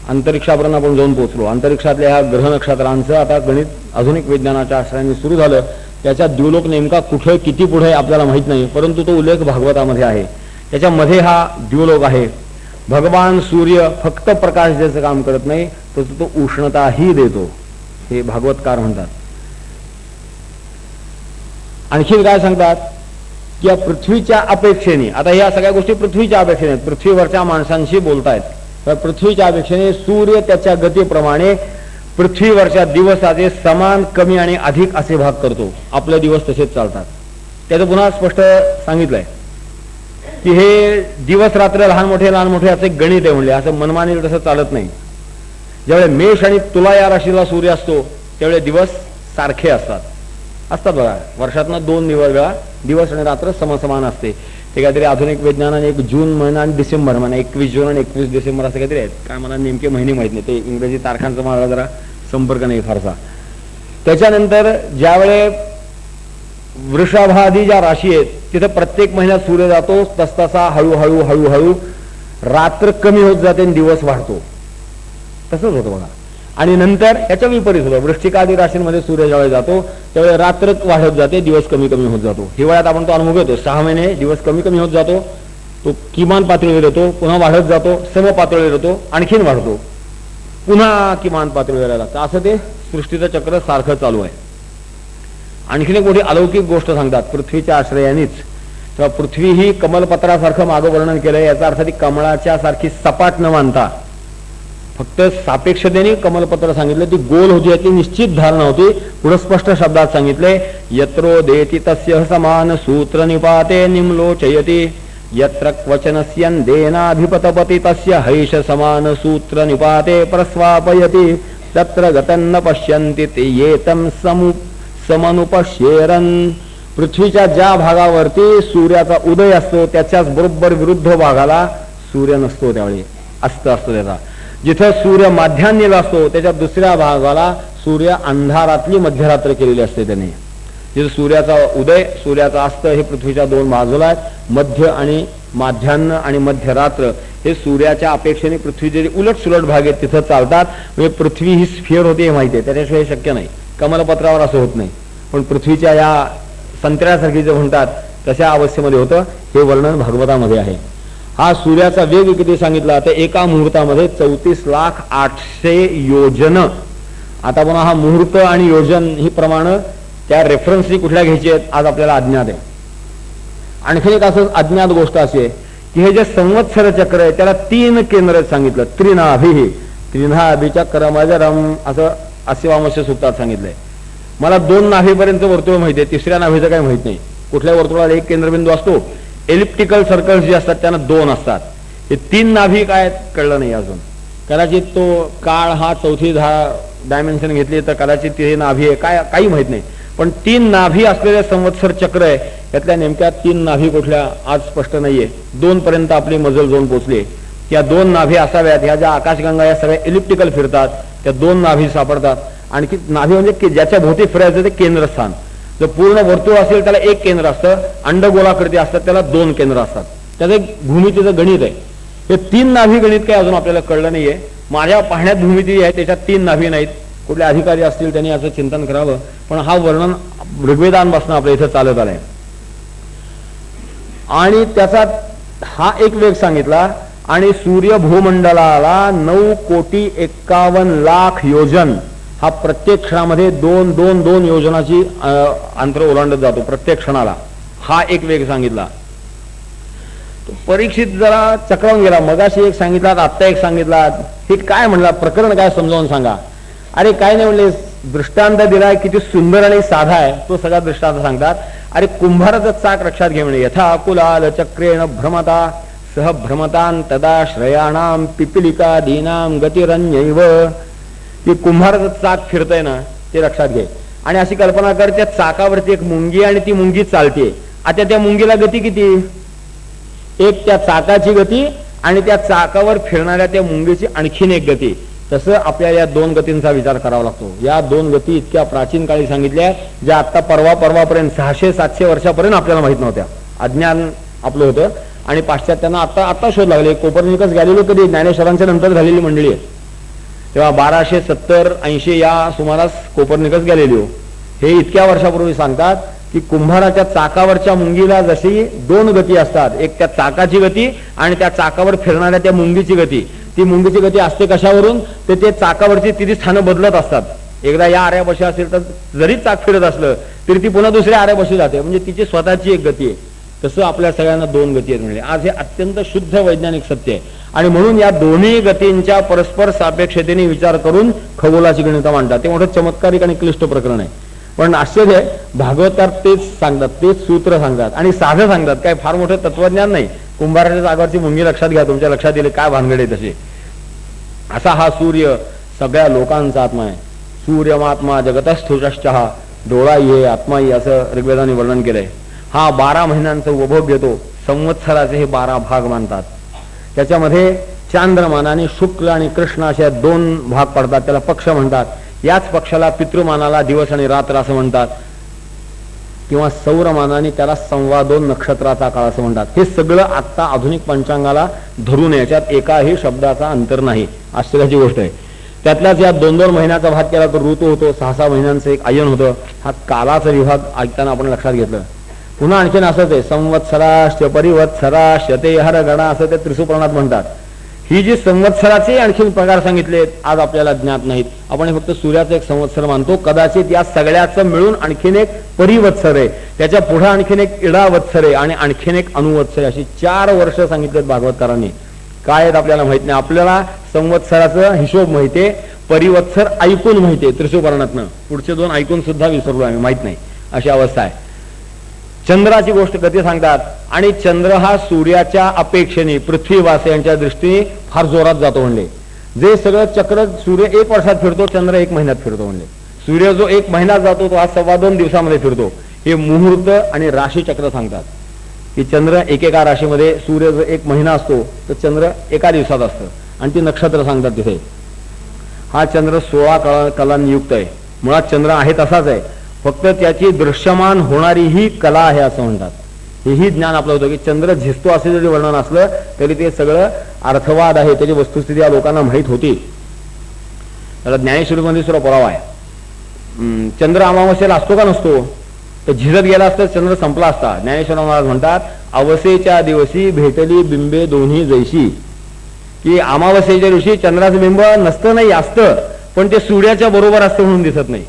अंतरिक्षापर्यंत आपण जाऊन पोहोचलो. अंतरिक्षातल्या ह्या ग्रह नक्षत्रांचं आता गणित आधुनिक विज्ञानाच्या आश्रयाने सुरू झालं. त्याचा द्यूलोक नेमका कुठे किती पुढे आपल्याला माहित नाही, परंतु तो उल्लेख भागवतामध्ये आहे. त्याच्यामध्ये हा द्यूलोक आहे. भगवान सूर्य फक्त प्रकाश द्यायचं काम करत नाही, तर तो उष्णताही देतो, हे भागवतकार म्हणतात. आणखी काय सांगतात की या पृथ्वीच्या अपेक्षेने, आता या सगळ्या गोष्टी पृथ्वीच्या अपेक्षेने, पृथ्वीवरच्या माणसांशी बोलतायत, तर पृथ्वीच्या अपेक्षेने सूर्य त्याच्या गतीप्रमाणे पृथ्वीवरच्या दिवसाचे समान, कमी आणि अधिक असे भाग करतो. आपले दिवस तसेच चालतात. त्याचं पुन्हा स्पष्ट सांगितलंय की हे दिवस रात्र लहान मोठे असे गणित आहे म्हणले, असं मनमानी तसं चालत नाही. ज्यावेळेस मेष आणि तुला या राशीला सूर्य असतो त्यावेळेस दिवस सारखे असतात बघा. वर्षातनं 2 वेळा दिवस आणि रात्र समसमान असते. ते काहीतरी आधुनिक विज्ञानाने 1 जून महिना आणि डिसेंबर महिना, 21 जून आणि 21 डिसेंबर असं काहीतरी आहेत. काय मला नेमके महिने माहित नाही, ते इंग्रजी तारखांचा मला जरा संपर्क नाही फारसा. त्याच्यानंतर ज्यावेळेस वृषभादी ज्या राशी आहेत तिथं प्रत्येक महिन्यात सूर्य जातो, तसतसा हळूहळू रात्र कमी होत जाते आणि दिवस वाढतो. तसंच होतं बघा. आणि नंतर याच्या विपरीत होतं. वृश्चिकादी राशींमध्ये सूर्य ज्यावेळेस जातो त्यावेळेस रात्र वाढत जाते, दिवस कमी होत जातो. हिवाळ्यात आपण तो अनुभव घेतो, 6 महिने दिवस कमी होत जातो, तो किमान पातळीवर येतो, पुन्हा वाढत जातो, सम पातळीवर येतो, आणखीन वाढतो, पुन्हा किमान पातळीवर यायला लागतं. असं ते सृष्टीचं चक्र सारखं चालू आहे. आणखीन एक मोठी अलौकिक गोष्ट सांगतात पृथ्वीच्या आश्रयानेच. तेव्हा पृथ्वी ही कमलपत्रासारखं मागं वर्णन केलंय. याचा अर्थ ती कमळाच्या सारखी सपाट न मानता फक्त सापेक्षतेने कमलपत्र सांगितलं, ती गोल होती, याची निश्चित धारणा होती. पुढे स्पष्ट शब्दात सांगितले, यत्रो देति तस्य समान सूत्र निपाते निम्लोचयति, यत्र क्वचनस्यन्देनाभिपतपति तस्य हैष समान सूत्र निपाते प्रस्वापयति, तत्र गतन्न पश्यन्ति ते येतं समनुपश्येरन्. पृथ्वीच्या ज्या भागावरती सूर्याचा उदय असतो त्याच्याच बरोबर विरुद्ध भागाला सूर्य नसतो, त्यावेळी अस्त असतो त्याचा. जिथं सूर्य माध्यान्हीला असतो त्याच्या दुसऱ्या भागाला सूर्य अंधारातली मध्यरात्र केलेली असते त्याने. जिथं सूर्याचा उदय सूर्याचा अस्त हे पृथ्वीच्या 2 बाजूला आहेत. मध्य आणि माध्यान्ह आणि मध्यरात्र हे सूर्याच्या अपेक्षेने पृथ्वीचे जे उलट सुलट भाग आहेत तिथं चालतात. म्हणजे पृथ्वी ही स्फिअर होती हे माहिती आहे, त्याच्याशिवाय शक्य नाही. कमलपत्रावर असं होत नाही, पण पृथ्वीच्या या संत्र्यासारखी जे म्हणतात तशा अवस्थेमध्ये होतं. हे वर्णन भागवतामध्ये आहे. हा सूर्याचा वेग किती सांगितला तर एका मुहूर्तामध्ये 34,08,000 योजन. आता पुन्हा हा मुहूर्त आणि योजन ही प्रमाण त्या रेफरन्सनी कुठल्या घ्यायची आहेत आज आपल्याला अज्ञात आहे. आणखी एक असं अज्ञात गोष्ट अशी आहे की हे जे संवत्सर चक्र आहे त्याला 3 केंद्र सांगितलं. त्रिनाभी चक्रमजरम असं असिवामस्य सूक्तात सांगितलंय. मला 2 नाभीपर्यंत वर्तुळ माहिती आहे, 3ऱ्या नाभीचं काही माहित नाही. कुठल्या वर्तुळाला 1 केंद्रबिंदू असतो. एलिप्टिकल सर्कल्स जे असतात त्यांना 2 असतात. हे 3 नाभी काय कळलं नाही अजून. कदाचित तो काळ हा 4थी डायमेन्शन घेतली तर कदाचित ते नाभी आहे काय काही माहित नाही. पण 3 नाभी असलेले संवत्सर चक्र आहे, यातल्या नेमक्या 3 नाभी कुठल्या आज स्पष्ट नाहीये. 2 पर्यंत आपली मजल जाऊन पोहोचली. त्या 2 नाभी असाव्यात. ह्या ज्या आकाशगंगा या सगळ्या इलिप्टिकल फिरतात त्या 2 नाभी सापडतात. आणखी नाभी म्हणजे ज्याच्या भोवती फिरायचं ते केंद्रस्थान. जर पूर्ण वर्तुळ असेल त्याला 1 केंद्र असतं, अंडगोलाकृती असतात त्याला 2 केंद्र असतात. त्याचं एक भूमितीचं गणित आहे. हे 3 नाभी गणित काय अजून आपल्याला कळलं नाहीये. माझ्या पाहण्यात भूमिती आहे त्याच्यात 3 नाभी नाहीत. कुठले अधिकारी असतील त्यांनी याचं चिंतन करावं. पण हा वर्णन ऋग्वेदांपासून आपल्या इथं चालत आलंय. आणि त्याचा हा एक वेग सांगितला. आणि सूर्य भूमंडलाला 9,51,00,000 योजन हा प्रत्येक क्षणामध्ये 2 योजनाची अंतर ओलांडत जातो प्रत्येक क्षणाला. हा एक वेग सांगितला. परीक्षित जरा चक्रावून गेला. मगाशी एक सांगितला, आत्ता एक सांगितला. हे काय म्हणला, प्रकरण काय समजावून सांगा. अरे काय नाही म्हणले, दृष्टांत दिलाय किती सुंदर आणि साधा आहे. तो सगळा दृष्टांत सांगतात. अरे कुंभाराचं चाक लक्षात घे म्हणे. यथा कुलाल चक्रेण भ्रमता सह भ्रमतान तदा श्रयाणाम पिपिलिका दीनाम गतिरन्यैव. ते कुंभाराचं चाक फिरतंय ना ते लक्षात घे. आणि अशी कल्पना कर त्या चाकावरती एक मुंगी आणि ती मुंगी चालते. आता त्या मुंगीला गती किती, एक त्या चाकाची गती आणि त्या चाकावर फिरणाऱ्या त्या मुंगीची आणखीन एक गती. तसं आपल्याला या 2 गतींचा विचार करावा लागतो. या 2 गती इतक्या प्राचीन काळी सांगितल्या ज्या आता परवापर्यंत 600-700 वर्षापर्यंत आपल्याला माहित नव्हत्या. अज्ञान आपलं होतं. आणि पाश्चात्यांना आता शोध लागले. कोपर्निकस गॅलिलिओ कधी ज्ञानेश्वरांच्या नंतर झालेली मंडळी आहे. तेव्हा 1270-80 या सुमारास कोपर्निकस गॅलिलिओ हे इतक्या वर्षापूर्वी सांगतात की कुंभाराच्या चाकावरच्या मुंगीला जशी दोन गती असतात, एक त्या चाकाची गती आणि त्या चाकावर फिरणाऱ्या त्या मुंगीची गती. ती मुंगीची गती असते कशावरून, तर ते चाकावरची तिची स्थानं बदलत असतात. एकदा या आऱ्यापाशी असेल तर जरी चाक फिरत असलं तरी ती पुन्हा दुसऱ्या आऱ्यापाशी जाते, म्हणजे तिची स्वतःची एक गती आहे. तसं आपल्या सगळ्यांना दोन गती आहेत. म्हणजे आज हे अत्यंत शुद्ध वैज्ञानिक सत्य आहे. आणि म्हणून या दोन्ही गतींच्या परस्पर सापेक्षतेने विचार करून खगोलाची गणितं मांडतात. ते मोठं चमत्कारिक आणि क्लिष्ट प्रकरण आहे. पण आश्चर्य आहे, भागवतात तेच सांगतात, तेच सूत्र सांगतात आणि साधं सांगतात. काय फार मोठं तत्वज्ञान नाही. कुंभाराच्या जागावरची मुंगी लक्षात घ्या, तुमच्या लक्षात येईल काय भानगड आहे तसे. असा हा सूर्य सगळ्या लोकांचा आत्मा आहे. सूर्यमात्मा जगतस्थुषश्च डोळा ये आत्माई असं ऋग्वेदाने वर्णन केलंय. हा 12 महिन्यांचं उपभोग घेतो. संवत्सराचे हे 12 भाग मानतात. त्याच्यामध्ये चांद्रमान आणि शुक्ल आणि कृष्ण अशा 2 भाग पडतात. त्याला पक्ष म्हणतात. याच पक्षाला पितृमानाला दिवस आणि रात्र असं म्हणतात, किंवा सौरमानाने त्याला 2.25 नक्षत्राचा काळ असं म्हणतात. हे सगळं आत्ता आधुनिक पंचांगाला धरून याच्यात एकाही शब्दाचा अंतर नाही. आश्चर्याची गोष्ट आहे. त्यातल्याच या 2-2 महिन्याचा भाग केला तर ऋतू होतो. 6-6 महिन्यांचं एक आयन होतं. हा कालाचा विभाग ऐकताना आपण लक्षात घेतलं. पुन्हा आणखीन असंच आहे, संवत्सराश्च परिवत्सराश्च ते हर गणा असं ते त्रिसुपर्णात म्हणतात. ही जी संवत्सराचे आणखीन प्रकार सांगितलेत आज आपल्याला ज्ञात नाहीत. आपण फक्त सूर्याचं एक संवत्सर मानतो. कदाचित या सगळ्याचं मिळून आणखीन एक परिवत्सर आहे, त्याच्या पुढे आणखीन एक इडावत्सर आहे आणि आणखीन एक अनुवत्सर आहे. अशी 4 वर्ष सांगितलेत भागवतकारांनी. काय आहेत आपल्याला माहित नाही. आपल्याला संवत्सराचा हिशोब माहितीये, परिवत्सर ऐकून माहितीये त्रिसुपर्णातनं. पुढचे 2 ऐकून सुद्धा विसरलो आम्ही, माहित नाही. अशी अवस्था आहे. चंद्राची गोष्ट कधी सांगतात, आणि चंद्र हा सूर्याच्या अपेक्षेने पृथ्वीवासियांच्या दृष्टीने फार जोरात जातो म्हणले. जे सगळं चक्र सूर्य 1 वर्षात फिरतो, चंद्र 1 महिन्यात फिरतो म्हणले. सूर्य जो 1 महिना जातो तो हा 2.25 दिवसामध्ये फिरतो. हे मुहूर्त आणि राशीचक्र सांगतात की चंद्र एकेका राशीमध्ये, सूर्य जो 1 महिना असतो तर चंद्र एका दिवसात असतं. आणि ती नक्षत्र सांगतात तिथे. हा चंद्र 16 कलांनी युक्त आहे. मुळात चंद्र आहे तसाच आहे, फक्त त्याची दृश्यमान होणारी ही कला आहे असं म्हणतात. हेही ज्ञान आपलं होतं की चंद्र झिजतो असे जरी वर्णन असलं तरी ते सगळं अर्थवाद आहे. त्याची वस्तुस्थिती या लोकांना माहीत होती. त्याला ज्ञानेश्वरीमध्ये सुद्धा पुरावा आहे. चंद्र अमावस्येला असतो का नसतो, तर झिजत गेला असता चंद्र संपला असता. ज्ञानेश्वर महाराज म्हणतात, अवसेच्या दिवशी भेटली बिंबे दोन्ही जैशी, की अमावस्येच्या दिवशी चंद्राचं बिंब नसतं, नाही असतं, पण ते सूर्याच्या बरोबर असतं म्हणून दिसत नाही.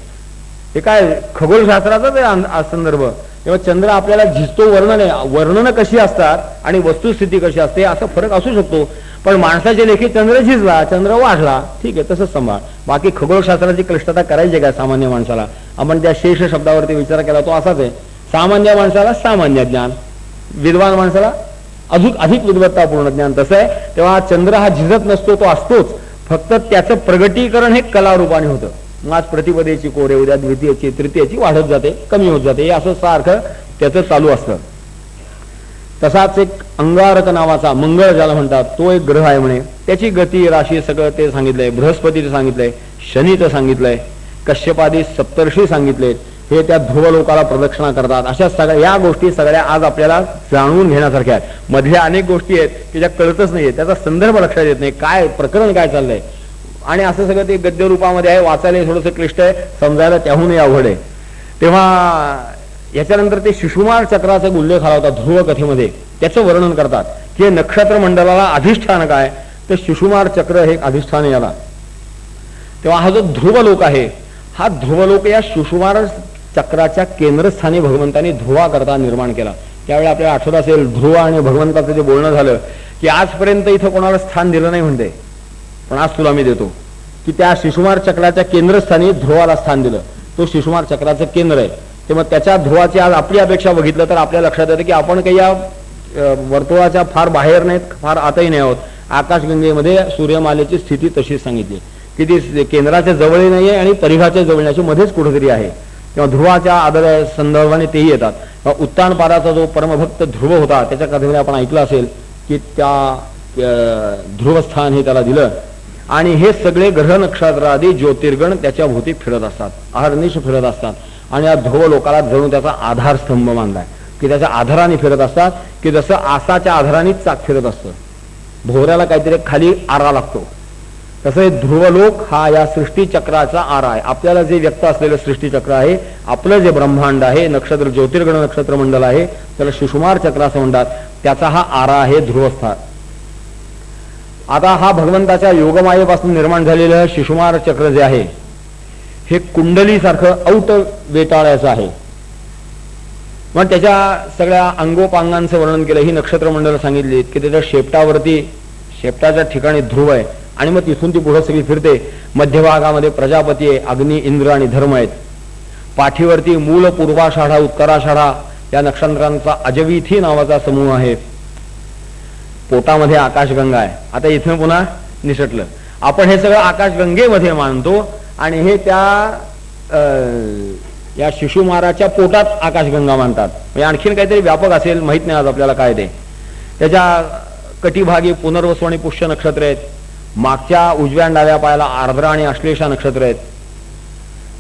हे काय खगोलशास्त्राचा संदर्भ. तेव्हा चंद्र आपल्याला झिजतो वर्णन आहे. वर्णन कशी असतात आणि वस्तुस्थिती कशी असते असा फरक असू शकतो. पण माणसाच्या लेखी चंद्र झिजला, चंद्र वाढला, ठीक आहे, तसंच सांभाळ. बाकी खगोलशास्त्राची क्लिष्टता करायची काय सामान्य माणसाला. आपण त्या शेष शब्दावरती विचार केला तो असाच आहे. सामान्य माणसाला सामान्य ज्ञान, विद्वान माणसाला अधिक विद्वत्तापूर्ण ज्ञान. तसं आहे. तेव्हा चंद्र हा झिजत नसतो, तो असतोच. फक्त त्याचं प्रगटीकरण हे कलारूपाने होतं. आज प्रतिपदेची कोरे, उद्या द्वितीयची, तृतीयची वाढत जाते, कमी होत जाते. हे असं सारखं त्याचं चालू असतं. तसाच एक अंगारक नावाचा मंगळ ज्याला म्हणतात तो एक ग्रह आहे म्हणे. त्याची गती राशी सगळं ते सांगितलंय. बृहस्पतीचं सांगितलंय, शनीचं सांगितलंय, कश्यपादी सप्तर्षी सांगितलेत. हे त्या ध्रुवलोकाला प्रदक्षिणा करतात. अशा सगळ्या या गोष्टी सगळ्या आज आपल्याला जाणून घेण्यासारख्या आहेत. मधल्या अनेक गोष्टी आहेत की ज्या कळतच नाहीये, त्याचा संदर्भ लक्षात येत नाही, काय प्रकरण काय चाललंय. आणि असं सगळं ते गद्य रूपामध्ये आहे. वाचायला थोडंसं क्लिष्ट आहे, समजायला त्याहूनही अवघड आहे. तेव्हा याच्यानंतर ते शिशुमार चक्राचा उल्लेख आला होता ध्रुव कथेमध्ये. त्याचं वर्णन करतात की नक्षत्र मंडलाला अधिष्ठान काय, तर शिशुमार चक्र हे अधिष्ठान याला. तेव्हा हा जो ध्रुवलोक आहे, हा ध्रुवलोक या शिशुमार चक्राच्या केंद्रस्थानी भगवंतांनी ध्रुवा करता निर्माण केला. त्यावेळी आपल्याला आठवत असेल ध्रुव आणि भगवंताचं जे बोलणं झालं की आजपर्यंत इथं कोणाला स्थान दिलं नाही म्हणते, पण आज तुला मी देतो. की त्या शिशुमार चक्राच्या केंद्रस्थानी ध्रुवाला स्थान दिलं. तो शिशुमार चक्राचं केंद्र आहे. तेव्हा त्याच्या ध्रुवाची आज आपली अपेक्षा बघितलं तर आपल्या लक्षात येतं की आपण काही या वर्तुळाच्या फार बाहेर नाहीत, फार आताही नाही आहोत. आकाशगंगेमध्ये सूर्यमालेची स्थिती तशीच सांगितली की ती केंद्राच्या जवळही नाहीये आणि परिघाच्या जवळण्याची मध्येच कुठेतरी आहे. तेव्हा ध्रुवाच्या आदर संदर्भाने तेही येतात. उत्तानपादाचा जो परमभक्त ध्रुव होता त्याच्या कथेमध्ये आपण ऐकलं असेल की त्या ध्रुवस्थान हे त्याला दिलं. आणि हे सगळे ग्रह नक्षत्र आदी ज्योतिर्गण त्याच्या भोवती फिरत असतात, अहर्निश फिरत असतात. आणि या ध्रुव लोकाला जणू त्याचा आधारस्तंभ मानलाय की त्याच्या आधाराने फिरत असतात, की जसं आसाच्या आधाराने चाक फिरत असतं. भोवऱ्याला काहीतरी खाली आरा लागतो, तसं हे ध्रुवलोक हा या सृष्टीचक्राचा आरा आहे. आपल्याला जे व्यक्त असलेलं सृष्टीचक्र आहे, आपलं जे ब्रह्मांड आहे, नक्षत्र ज्योतिर्गण नक्षत्र मंडल आहे, त्याला शिशुमार चक्र असं म्हणतात, त्याचा हा आरा आहे ध्रुवस्थान. आता हा भगवंताच्या योगमायेपासून निर्माण झालेलं शिशुमार चक्र जे आहे हे कुंडलीसारखं औट वेटाळ्याचं आहे. मग त्याच्या सगळ्या अंगोपांगांचं वर्णन केलं. ही नक्षत्र मंडळ सांगितली की त्याच्या शेपटाच्या ठिकाणी ध्रुव आहे आणि मग तिथून ती पुढे सगळी फिरते. मध्यभागामध्ये प्रजापती आहे, अग्नी, इंद्र आणि धर्म आहेत. पाठीवरती मूल, पूर्वाषाढा, उत्तराषाढा या नक्षत्रांचा अजवीथी नावाचा समूह आहे. पोटामध्ये आकाशगंगा आहे. आता इथं पुन्हा निसटलं. आपण हे सगळं आकाशगंगेमध्ये मानतो आणि हे या शिशुमाराच्या पोटात आकाशगंगा मानतात. म्हणजे आणखीन काहीतरी व्यापक असेल, माहित नाही आज आपल्याला काय ते. त्याच्या कटिभागी पुनर्वसू आणि पुष्य नक्षत्र आहेत. मागच्या उजव्या डाव्या पायाला आर्द्रा आणि अश्लेषा नक्षत्र आहेत.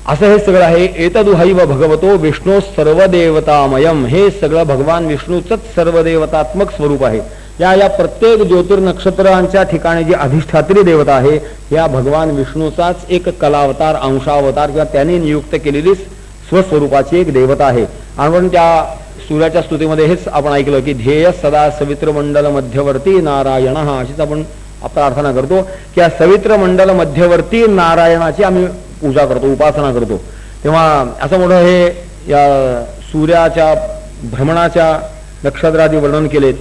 असं हे सगळं आहे. एतदुहैव भगवतो विष्णू सर्वदेवतामयम. हे सगळं भगवान विष्णूचंच सर्वदेवतात्मक स्वरूप आहे. या प्रत्येक ज्योतिर्नक्षत्रांच्या ठिकाणी जी अधिष्ठात्री देवता आहे, या भगवान विष्णूचाच एक कलावतार, अंशावतार किंवा त्याने नियुक्त केलेली स्वस्वरूपाची एक देवता आहे. आणि त्या सूर्याच्या स्तुतीमध्ये हेच आपण ऐकलं की ध्येय सदा सवित्र मंडल मध्यवर्ती नारायण, अशीच आपण प्रार्थना करतो की या सवित्र मंडल मध्यवर्ती नारायणाची आम्ही पूजा करतो, उपासना करतो. तेव्हा असं मोठं हे या सूर्याच्या भ्रमणाच्या नक्षत्रादी वर्णन केलेत.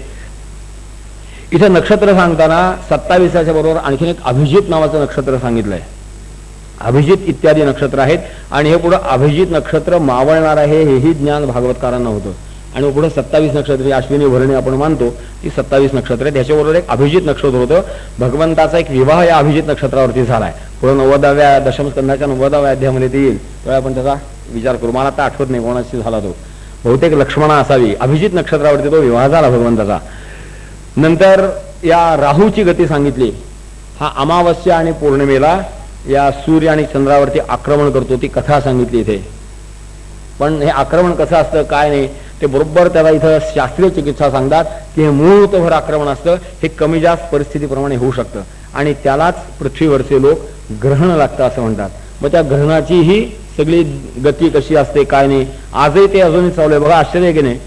इथं नक्षत्र सांगताना 27च्या बरोबर आणखीन एक अभिजित नावाचं नक्षत्र सांगितलंय. अभिजित इत्यादी नक्षत्र आहेत आणि हे पुढे अभिजित नक्षत्र मावळणार आहे हेही ज्ञान भागवतकारांना होतं. आणि पुढे 27 नक्षत्र, अश्विनी भरणी आपण मानतो ती 27 नक्षत्र आहे. त्याच्याबरोबर एक अभिजित नक्षत्र होतं. भगवंताचा एक विवाह या अभिजित नक्षत्रावरती झालाय. पुढे 90व्या दशमस्कंधाच्या 90व्या अध्यायामध्ये ते येईल, तेव्हा आपण त्याचा विचार करू. मला आता आठवत नाही कोणाशी झाला तो, बहुतेक लक्ष्मणा असावी. अभिजित नक्षत्रावरती तो विवाह झाला भगवंताचा. नंतर या राहूची गती सांगितली. हा अमावस्या आणि पौर्णिमेला या सूर्य आणि चंद्रावरती आक्रमण करतो, ती कथा सांगितली इथे. पण हे आक्रमण कसं असतं काय नाही ते बरोबर त्याला इथं शास्त्रीय चिकित्सा सांगतात की हे मुहूर्तभर आक्रमण असतं. हे कमी जास्त परिस्थितीप्रमाणे होऊ शकतं आणि त्यालाच पृथ्वीवरचे लोक ग्रहण लागतं असं म्हणतात. मग त्या ग्रहणाची ही सगळी गती कशी असते काय नाही आजही ते अजूनही चालू आहे. बघा आश्चर्य की नाही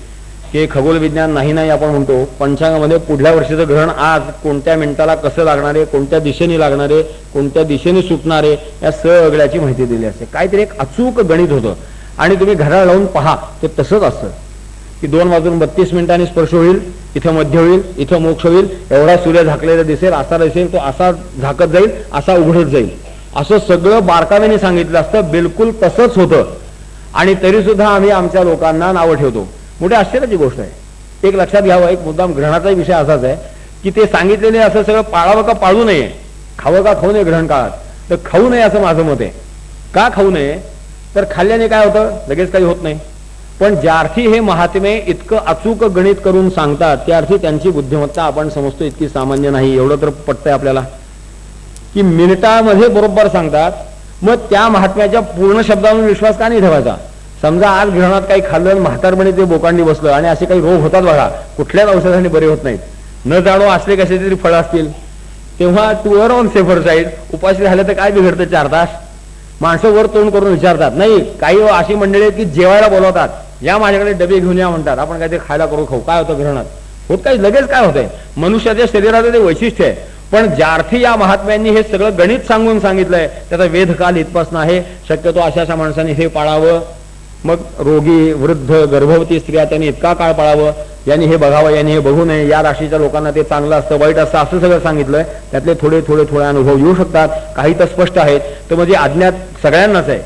की खगोल विज्ञान नाही आपण म्हणतो, पंचांगामध्ये पुढल्या वर्षीचं ग्रहण आज कोणत्या मिनिटाला कसं लागणार आहे, कोणत्या दिशेने लागणार आहे, कोणत्या दिशेने सुटणार आहे, या सगळ्याची माहिती दिली असते. काहीतरी एक अचूक गणित होतं आणि तुम्ही घराला लावून पहा ते तसंच असतं की 2:32 स्पर्श होईल, इथं मध्य होईल, इथं मोक्ष होईल, एवढा सूर्य झाकलेला दिसेल, असा दिसेल, तो असा झाकत जाईल, असा उघडत जाईल, असं सगळं बारकाव्याने सांगितलं असतं. बिलकुल तसंच होतं आणि तरी सुद्धा आम्ही आमच्या लोकांना नावं ठेवतो. मोठ्या आश्चर्याची गोष्ट आहे. एक लक्षात घ्यावं, एक मुद्दाम ग्रहणाचा विषय असाच आहे की ते सांगितलेले असं सगळं पाळावं का पाळू नये, खावं का खाऊ नये ग्रहण काळात, तर खाऊ नये असं माझं मत आहे. का खाऊ नये तर खाल्ल्याने काय होतं, लगेच काही होत नाही. पण ज्या अर्थी हे महात्मे इतकं अचूक गणित करून सांगतात त्या अर्थी त्यांची बुद्धिमत्ता आपण समजतो इतकी सामान्य नाही. एवढं तर पटतंय आपल्याला की मिनिटामध्ये बरोबर सांगतात. मग त्या महात्म्याच्या पूर्ण शब्दावर विश्वास का नाही ठेवायचा. समजा आज ग्रहणात काही खाल्लं, म्हातारपणी ते बोकांडी बसलं आणि असे काही रोग होतात बघा, कुठल्याच औषधाने बरे होत नाहीत, न जाणो असले कसे तरी फळ असतील, तेव्हा टू आर ऑन सेफर साईड. उपाशी झालं तर काय बिघडतं 4 तास. माणसं वर तोंड करून विचारतात. नाही, काही अशी मंडळी आहेत की जेवायला बोलवतात, या माझ्याकडे डबे घेऊन या म्हणतात, आपण काय ते खायला करू खाऊ. काय होतं ग्रहणात, होत काही लगेच काय होतंय, मनुष्याच्या शरीराचं ते वैशिष्ट्य आहे. पण ज्या अर्थी या महात्म्यांनी हे सगळं गणित सांगून सांगितलंय त्याचा वेधकाल इथपासून आहे. शक्यतो अशा माणसांनी हे पाळावं. मग रोगी, वृद्ध, गर्भवती स्त्रिया त्यांनी इतका काळ पाळावं, यांनी हे बघावं, यांनी हे बघू नये, या राशीच्या लोकांना ते चांगलं असतं, वाईट असतं, असं सगळं सांगितलंय. त्यातले थोडे अनुभव येऊ शकतात, काही तर स्पष्ट आहेत. तर म्हणजे अज्ञात सगळ्यांनाच आहे.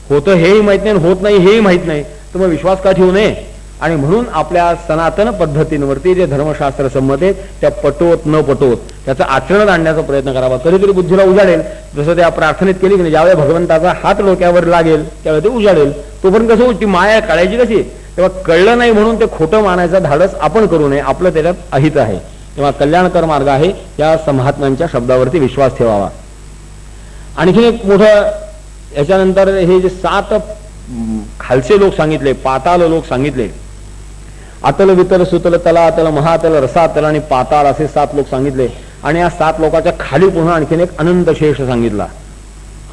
होतं हेही माहित नाही, होत नाही हेही माहित नाही, तर मग विश्वास का ठेवू नये. आणि म्हणून आपल्या सनातन पद्धतींवरती जे धर्मशास्त्र संमत आहेत त्या पटवत न पटवत त्याचं आचरणात आणण्याचा प्रयत्न करावा. कधीतरी बुद्धीला उजाडेल. जसं त्या प्रार्थनेत केली की नाही, ज्यावेळेला भगवंताचा हात डोक्यावर लागेल त्यावेळेला ते उजाडेल. तोपर्यंत कसं ती माया कळायची कशी, तेव्हा कळलं नाही म्हणून ते खोटं मानायचं धाडस आपण करू नये. आपलं त्याच्यात अहित आहे. तेव्हा कल्याणकर मार्ग आहे, या महात्म्यांच्या शब्दावरती विश्वास ठेवावा. आणखीन एक मोठं याच्यानंतर हे जे 7 खालचे लोक सांगितले, पाताल लोक सांगितले, अतल, वितल, सुतल, तलातल, महातल, रसातल आणि पाताळ असे 7 लोक सांगितले. आणि या 7 लोकांच्या खाली पुन्हा आणखीन एक अनंत शेष सांगितला.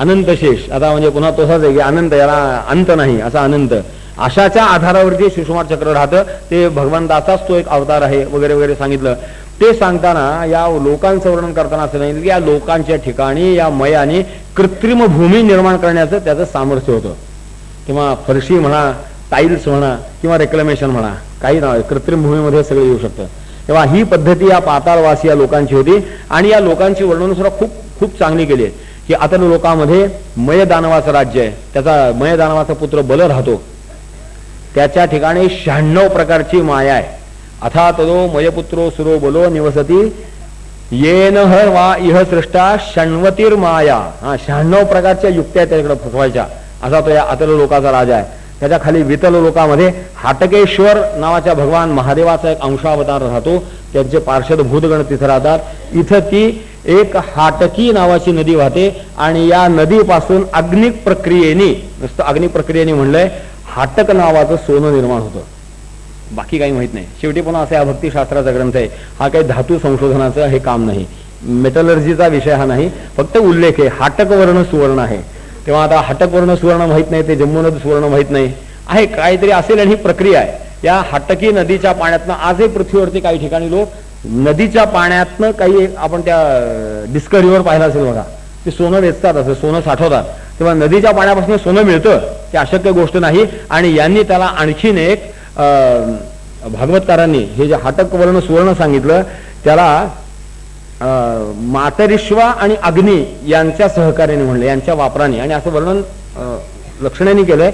अनंत शेष आता म्हणजे पुन्हा तसाच आहे की अनंत, याला अंत नाही असा अनंत. अशाच्या आधारावरती शिवकुमार चक्र राहतं, ते भगवंताचाच तो एक अवतार आहे वगैरे वगैरे सांगितलं. ते सांगताना या लोकांचं वर्णन करताना असं नाही की या लोकांच्या ठिकाणी या मयाने कृत्रिम भूमी निर्माण करण्याचं त्याचं सामर्थ्य होतं, किंवा फरशी म्हणा, टाईल्स म्हणा, किंवा रेक्लेमेशन म्हणा, काही नाव कृत्रिम भूमीमध्ये सगळं येऊ शकतं. तेव्हा ही पद्धती या पाताळवासी या लोकांची होती. आणि या लोकांची वर्णन सुद्धा खूप खूप चांगली केली आहे की आता लोकांमध्ये मय दानवाचं राज्य आहे, त्याचा मय दानवाचा पुत्र बल राहतो, त्याच्या ठिकाणी 96 प्रकारची माया आहे. अथा तदो मयपुत्रो सुरो बलो निवसती येन वा इह सृष्टा षण्वतीर माया. 96 प्रकारच्या युक्त्या त्याच्याकडे फसवायच्या, असा तो या अतल लोकाचा राजा आहे. त्याच्या खाली वितल लोकामध्ये हाटकेश्वर नावाच्या भगवान महादेवाचा एक अंशावतार राहतो, त्यांचे पार्षद भूतगण तिथे राहतात. इथं ती एक हाटकी नावाची नदी वाहते आणि या नदीपासून अग्निक प्रक्रियेने, नुसतं अग्निक प्रक्रियेने म्हणलंय, हाटक नावाचं सोनं निर्माण होतं. बाकी काही माहित नाही. शेवटी पुन्हा असा हा भक्तिशास्त्राचा ग्रंथ आहे, हा काही धातू संशोधनाचं हे काम नाही, मेटलर्जीचा विषय हा नाही, फक्त उल्लेख आहे. हाटक वर्ण सुवर्ण आहे. तेव्हा आता हाटक वर्ण सुवर्ण माहित नाही, ते जम्मूनद सुवर्ण माहित नाही, आहे काहीतरी असेल. आणि ही प्रक्रिया आहे. या हाटकी नदीच्या पाण्यातनं आजही पृथ्वीवरती काही ठिकाणी लोक नदीच्या पाण्यातनं काही, आपण त्या डिस्कव्हरीवर पाहिलं असेल बघा, ते सोनं वेचतात, असं सोनं साठवतात. तेव्हा नदीच्या पाण्यापासून सोनं मिळतं, ते अशक्य गोष्ट नाही. आणि यांनी त्याला आणखीन एक भागवतकारांनी हे जे हाटक वर्ण सुवर्ण सांगितलं, त्याला मातरिश्वा आणि अग्नी यांच्या सहकार्याने म्हणले, यांच्या वापराने. आणि असं वर्णन लक्षणाने केलंय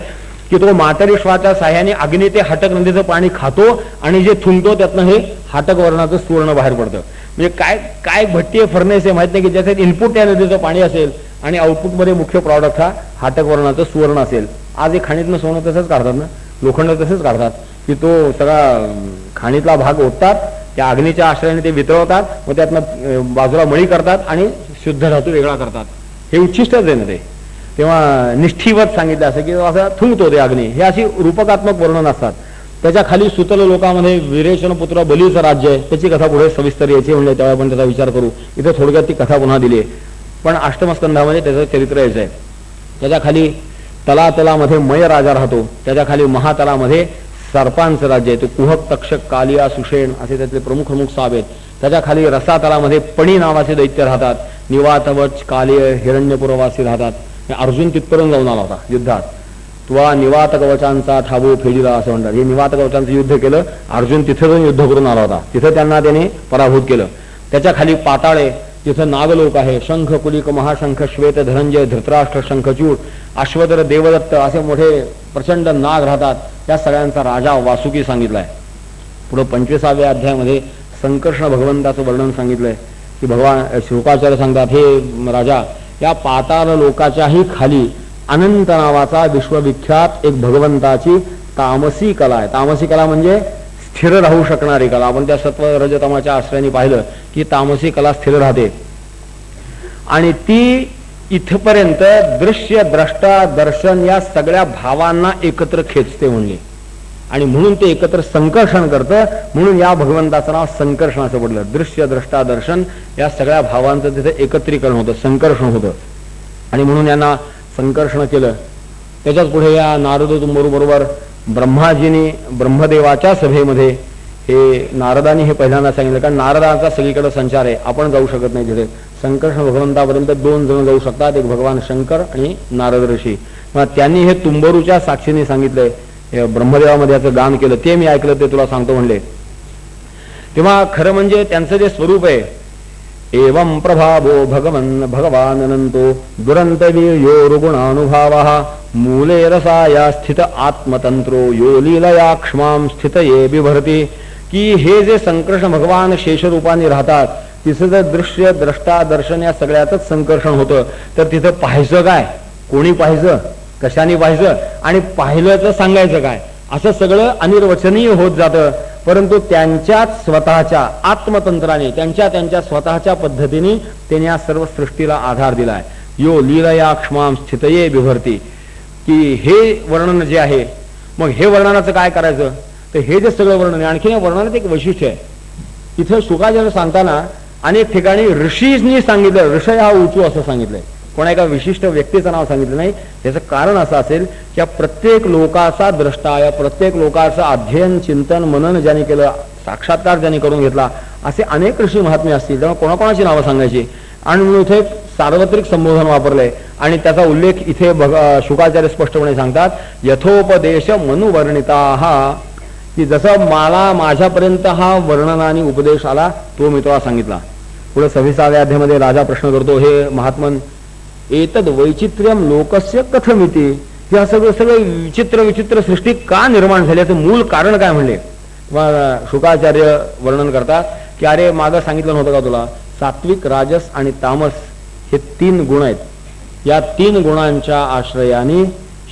की तो मातरिश्वाच्या साह्याने अग्नी ते हाटक नदीचं पाणी खातो आणि जे थुंकतो त्यातनं हे हाटक वर्णाचं सुवर्ण बाहेर पडतं. म्हणजे काय काय भट्टी फर्नेस आहे माहित नाही, की ज्याच्यात इनपुट त्या नदीचं पाणी असेल आणि आउटपुटमध्ये मुख्य प्रॉडक्ट हा हाटक वर्णाचं सुवर्ण असेल. आज हे खाणीतनं सोनं तसंच काढतात ना, लोखंड तसंच काढतात की तो सगळा खाणीतला भाग ओततात, त्या अग्नीच्या आश्रयाने ते वितळवतात, मग त्यातनं बाजूला मळी करतात आणि शुद्ध धातू वेगळा करतात. हे उच्छिष्टच आहे ना ते. तेव्हा निष्ठीवत सांगितलं असं की असं थुंकतो ते अग्नी. हे अशी रूपकात्मक वर्णन असतात. त्याच्या खाली सुतल लोकांमध्ये विरेचन पुत्र बलीचं राज्य आहे, त्याची कथा पुढे सविस्तर यायची म्हणजे तेव्हा आपण त्याचा विचार करू. इथे थोडक्यात ती कथा पुन्हा दिली आहे, पण अष्टमस्कंधामध्ये त्याचं चरित्र यायचं आहे. त्याच्या खाली तलातलामध्ये मय राजा राहतो, त्याच्या खाली महातलामध्ये सर्पांचं राज्य आहे, तो कुहक, तक्षक, कालिया, सुषेण असे त्यातले प्रमुख प्रमुख साप आहेत. त्याच्या खाली रसातलामध्ये पणी नावाचे दैत्य राहतात, निवातवच, कालिय, हिरण्यपुरवासी राहतात. अर्जुन तिथपर्यंत जाऊन आला होता युद्धात. तुवा निवात कवचांचा ठाबू फेडिला असं म्हणतात. हे निवात कवचांचं युद्ध केलं, अर्जुन तिथे जाऊन युद्ध करून आला होता, तिथं त्यांना त्याने पराभूत केलं. त्याच्या खाली पाताळे, तिथं नागलोक आहे, शंख, कुलिक, महाशंख, श्वेत, धनंजय, धृतराष्ट्र, शंखचूड, अश्वतर, देवदत्त असे मोठे प्रचंड नाग राहतात. त्या सगळ्यांचा राजा वासुकी सांगितलाय. पुढे 25व्या अध्यायामध्ये संकर्षण भगवंताचं वर्णन सांगितलंय की भगवान शुकाचार्य सांगतात, हे राजा, या पाताळ लोकाच्याही खाली अनंत नावाचा विश्वविख्यात एक भगवंताची तामसी कला आहे. तामसी कला म्हणजे स्थिर राहू शकणारी कला. आपण त्या सत्व रजतमाच्या आश्रयाने पाहिलं की तामसी कला स्थिर राहते आणि ती इथपर्यंत दृश्य, द्रष्टा, दर्शन या सगळ्या भावांना एकत्र खेचते म्हणले. आणि म्हणून ते एकत्र संकर्षण करतं, म्हणून या भगवंताचं नाव संकर्षण असं पडलं. दृश्य, द्रष्टा, दर्शन या सगळ्या भावांचं तिथे एकत्रीकरण होतं, संकर्षण होतं. आणि म्हणून यांना संकर्षण केलं. त्याच्याच पुढे या नारद बरोबर ब्रह्माजीने ब्रह्मदेवाच्या सभेमध्ये हे नारदानी हे पहिल्यांदा सांगितलं, कारण नारदाचा सगळीकडे संचार आहे, आपण जाऊ शकत नाही तिथे. संकर्षण भगवंतापर्यंत 2 जण जाऊ शकतात, एक भगवान शंकर आणि नारद ऋषी. मग त्यांनी हे तुंबरूच्या साक्षीने सांगितलंय, ब्रह्मदेवामध्ये याचं गान केलं, ते मी ऐकलं, ते तुला सांगतो म्हणले. तेव्हा खरं म्हणजे त्यांचं जे स्वरूप आहे, एवं प्रभावो भगवान अनंतो दुरंतवीर्यो रुगुणानुभावः मूले रसाया स्थित आत्मतंत्रो यो लीलया क्ष्मां स्थित ये बिभरती. की हे जे संकर्षण भगवान शेषरूपाने राहतात, तिचं जर दृश्य, द्रष्टा, दर्शन या सगळ्यातच संकर्षण होतं, तर तिथं पाहायचं काय, कोणी पाहायचं, कशाने पाहायचं आणि पाहिलं तर सांगायचं काय, असं सगळं अनिर्वचनीय होत जातं. परंतु त्यांच्याच स्वतःच्या आत्मतंत्राने, त्यांच्या स्वतःच्या पद्धतीने त्यांनी या सर्व सृष्टीला आधार दिलाय. यो लीलया क्ष्मां स्थितये बिभरती. की हे वर्णन जे आहे, मग हे वर्णनाचं काय करायचं, तर हे जे सगळं वर्णन आहे, आणखीन या वर्णनात एक वैशिष्ट्य आहे. इथं शुकाचार्य सांगताना अनेक ठिकाणी ऋषींनी सांगितलं, ऋषय हा ऊचू असं सांगितलंय, कोणा एका विशिष्ट व्यक्तीचं नाव सांगितलं नाही. याचं कारण असं असेल की या प्रत्येक लोकाचा द्रष्टा, या प्रत्येक लोकाचं अध्ययन चिंतन मनन ज्याने केलं, साक्षात्कार ज्याने करून घेतला, असे अनेक ऋषी महात्मे असतील, तेव्हा कोणाकोणाची नावं सांगायची. आणि म्हणून इथे सार्वत्रिक संबोधन वापरलंय आणि त्याचा उल्लेख इथे शुकाचार्य स्पष्टपणे सांगतात, यथोपदेश मनुवर्णिता हा, की जसं मला माझ्यापर्यंत हा वर्णन आणि उपदेश आला तो मी तुला सांगितला. पुढे 26व्या अध्यायामध्ये राजा प्रश्न करतो, हे महात्मन एतद वैचित्र्यम लोकस्य कथमिती, हे सगळं विचित्र विचित्र सृष्टी का निर्माण झाली, याचं मूळ कारण काय म्हणले. शुकाचार्य वर्णन करतात की अरे मागं सांगितलं नव्हतं का तुला, सात्विक राजस आणि तामस हे 3 गुण आहेत. या 3 गुणांच्या आश्रयाने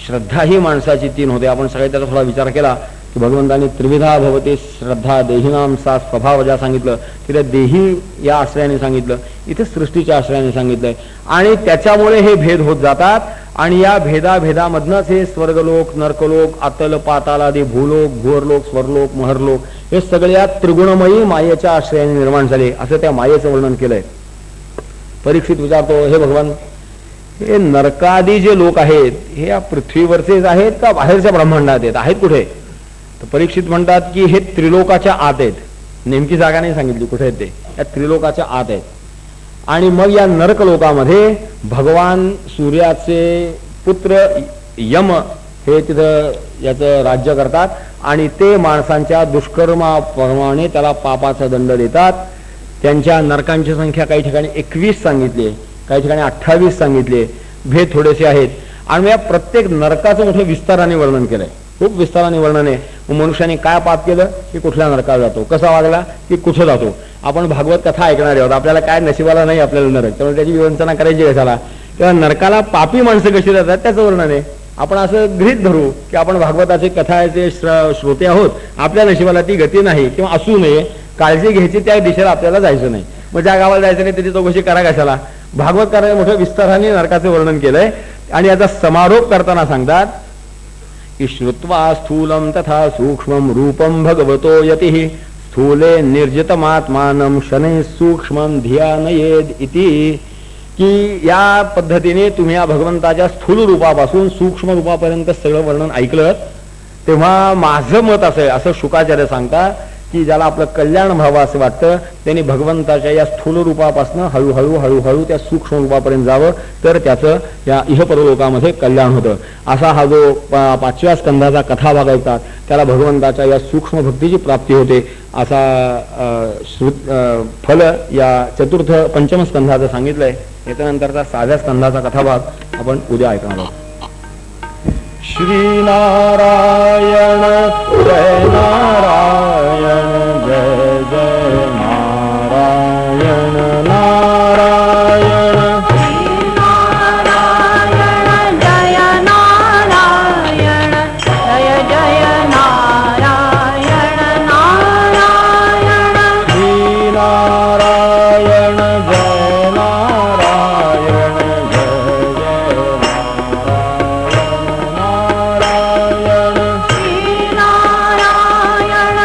श्रद्धा ही माणसाची 3 होते. आपण सगळे त्याचा थोडा विचार केला की भगवंतांनी त्रिविधा भवती श्रद्धा देहिनाम सा स्वभाव ज्या सांगितलं, तिथे देही या आश्रयाने सांगितलं, इथे सृष्टीच्या आश्रयाने सांगितलंय. आणि त्याच्यामुळे हे भेद होत जातात आणि या भेदामधनच हे स्वर्गलोक, नरकलोक, अतल पाताल आदी भूलोक, भुवरलोक, स्वरलोक, महरलोक हे सगळ्या त्रिगुणमयी मायेच्या आश्रयाने निर्माण झाले, असं त्या मायेचं वर्णन केलंय. परीक्षित विचारतो, हे भगवान, हे नरकादी जे लोक आहेत हे या पृथ्वीवरचेच आहेत का बाहेरच्या ब्रह्मांडात आहेत कुठे. तर परीक्षित म्हणतात की हे त्रिलोकाच्या आत आहेत. नेमकी जागा नाही सांगितली कुठे आहेत ते, या त्रिलोकाच्या आत आहेत. आणि मग या नरक लोकामध्ये भगवान सूर्याचे पुत्र यम हे तिथं याचं राज्य करतात आणि ते माणसांच्या दुष्कर्माप्रमाणे त्याला पापाचा दंड देतात. त्यांच्या नरकांची संख्या काही ठिकाणी 21 सांगितली, काही ठिकाणी 28 सांगितले, भेद थोडेसे आहेत. आणि या प्रत्येक नरकाचं मोठं विस्ताराने वर्णन केलंय, खूप विस्ताराने वर्णन आहे. मनुष्याने काय पाप केलं की कुठल्या नरकात जातो, कसा वागला की कुठं जातो. आपण भागवत कथा ऐकणार आहोत, आपल्याला काय नशिबाला नाही आपल्याला नरक, त्यामुळे त्याची विवंचना करायची कशाला. तेव्हा नरकाला पापी माणसं कशी जातात त्याचं वर्णन आहे. आपण असं गृहीत धरू की आपण भागवताचे कथाचे श्रोते आहोत, आपल्या नशिबाला ती गती नाही किंवा असू नये, काळजी घ्यायची त्या दिशेला आपल्याला जायचं नाही. मग ज्या गावाला जायचं नाही त्याची चौकशी करा कशाला. भागवतकाराने मोठ्या विस्ताराने नरकाचे वर्णन केलंय आणि याचा समारोप करताना सांगतात की श्रुत्वा स्थूलम तथा सूक्ष्मम रूपम भगवतो यतिः स्थूले निर्जितमात्मानं शनैः सूक्ष्मं ध्यानयेद इति, की या पद्धतीने तुम्ही या भगवंताच्या स्थूल रूपापासून सूक्ष्म रूपापर्यंत सगळं वर्णन ऐकलं तेव्हा माझं मत असं आहे, असं शुकाचार्य सांगतात की ज्याला आपलं कल्याण व्हावं असं वाटतं त्यांनी भगवंताच्या या स्थूल रूपापासून हळूहळू त्या सूक्ष्म रूपापर्यंत जावं, तर त्याचं या इहपरलोकामध्ये कल्याण होतं. असा हा जो 5व्या स्कंधाचा कथाभाग ऐकतात त्याला भगवंताच्या या सूक्ष्म भक्तीची प्राप्ती होते, असा फल या पंचम स्कंधाचं सांगितलंय. याच्यानंतरचा 6व्या स्कंधाचा कथाभाग आपण उद्या ऐकणार आहोत. श्री नारायण जय नारायण जय जय नारायण नारायण नारायण जय नारायण जय जय नारायण नारायण श्री नारायण जय नारायण जय जय नारायण श्री नारायण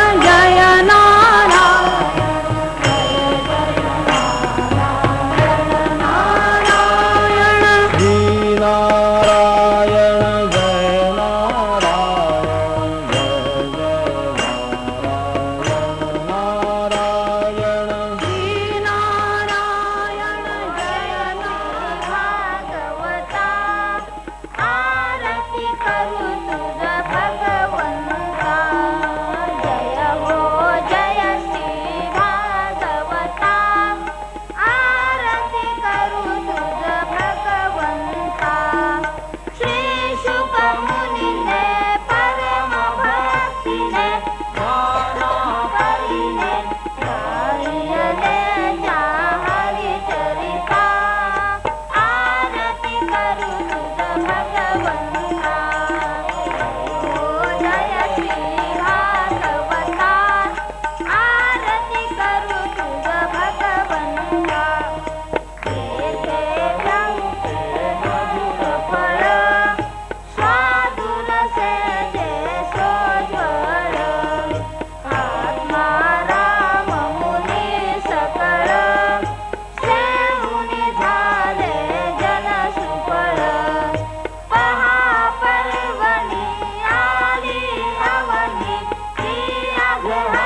हा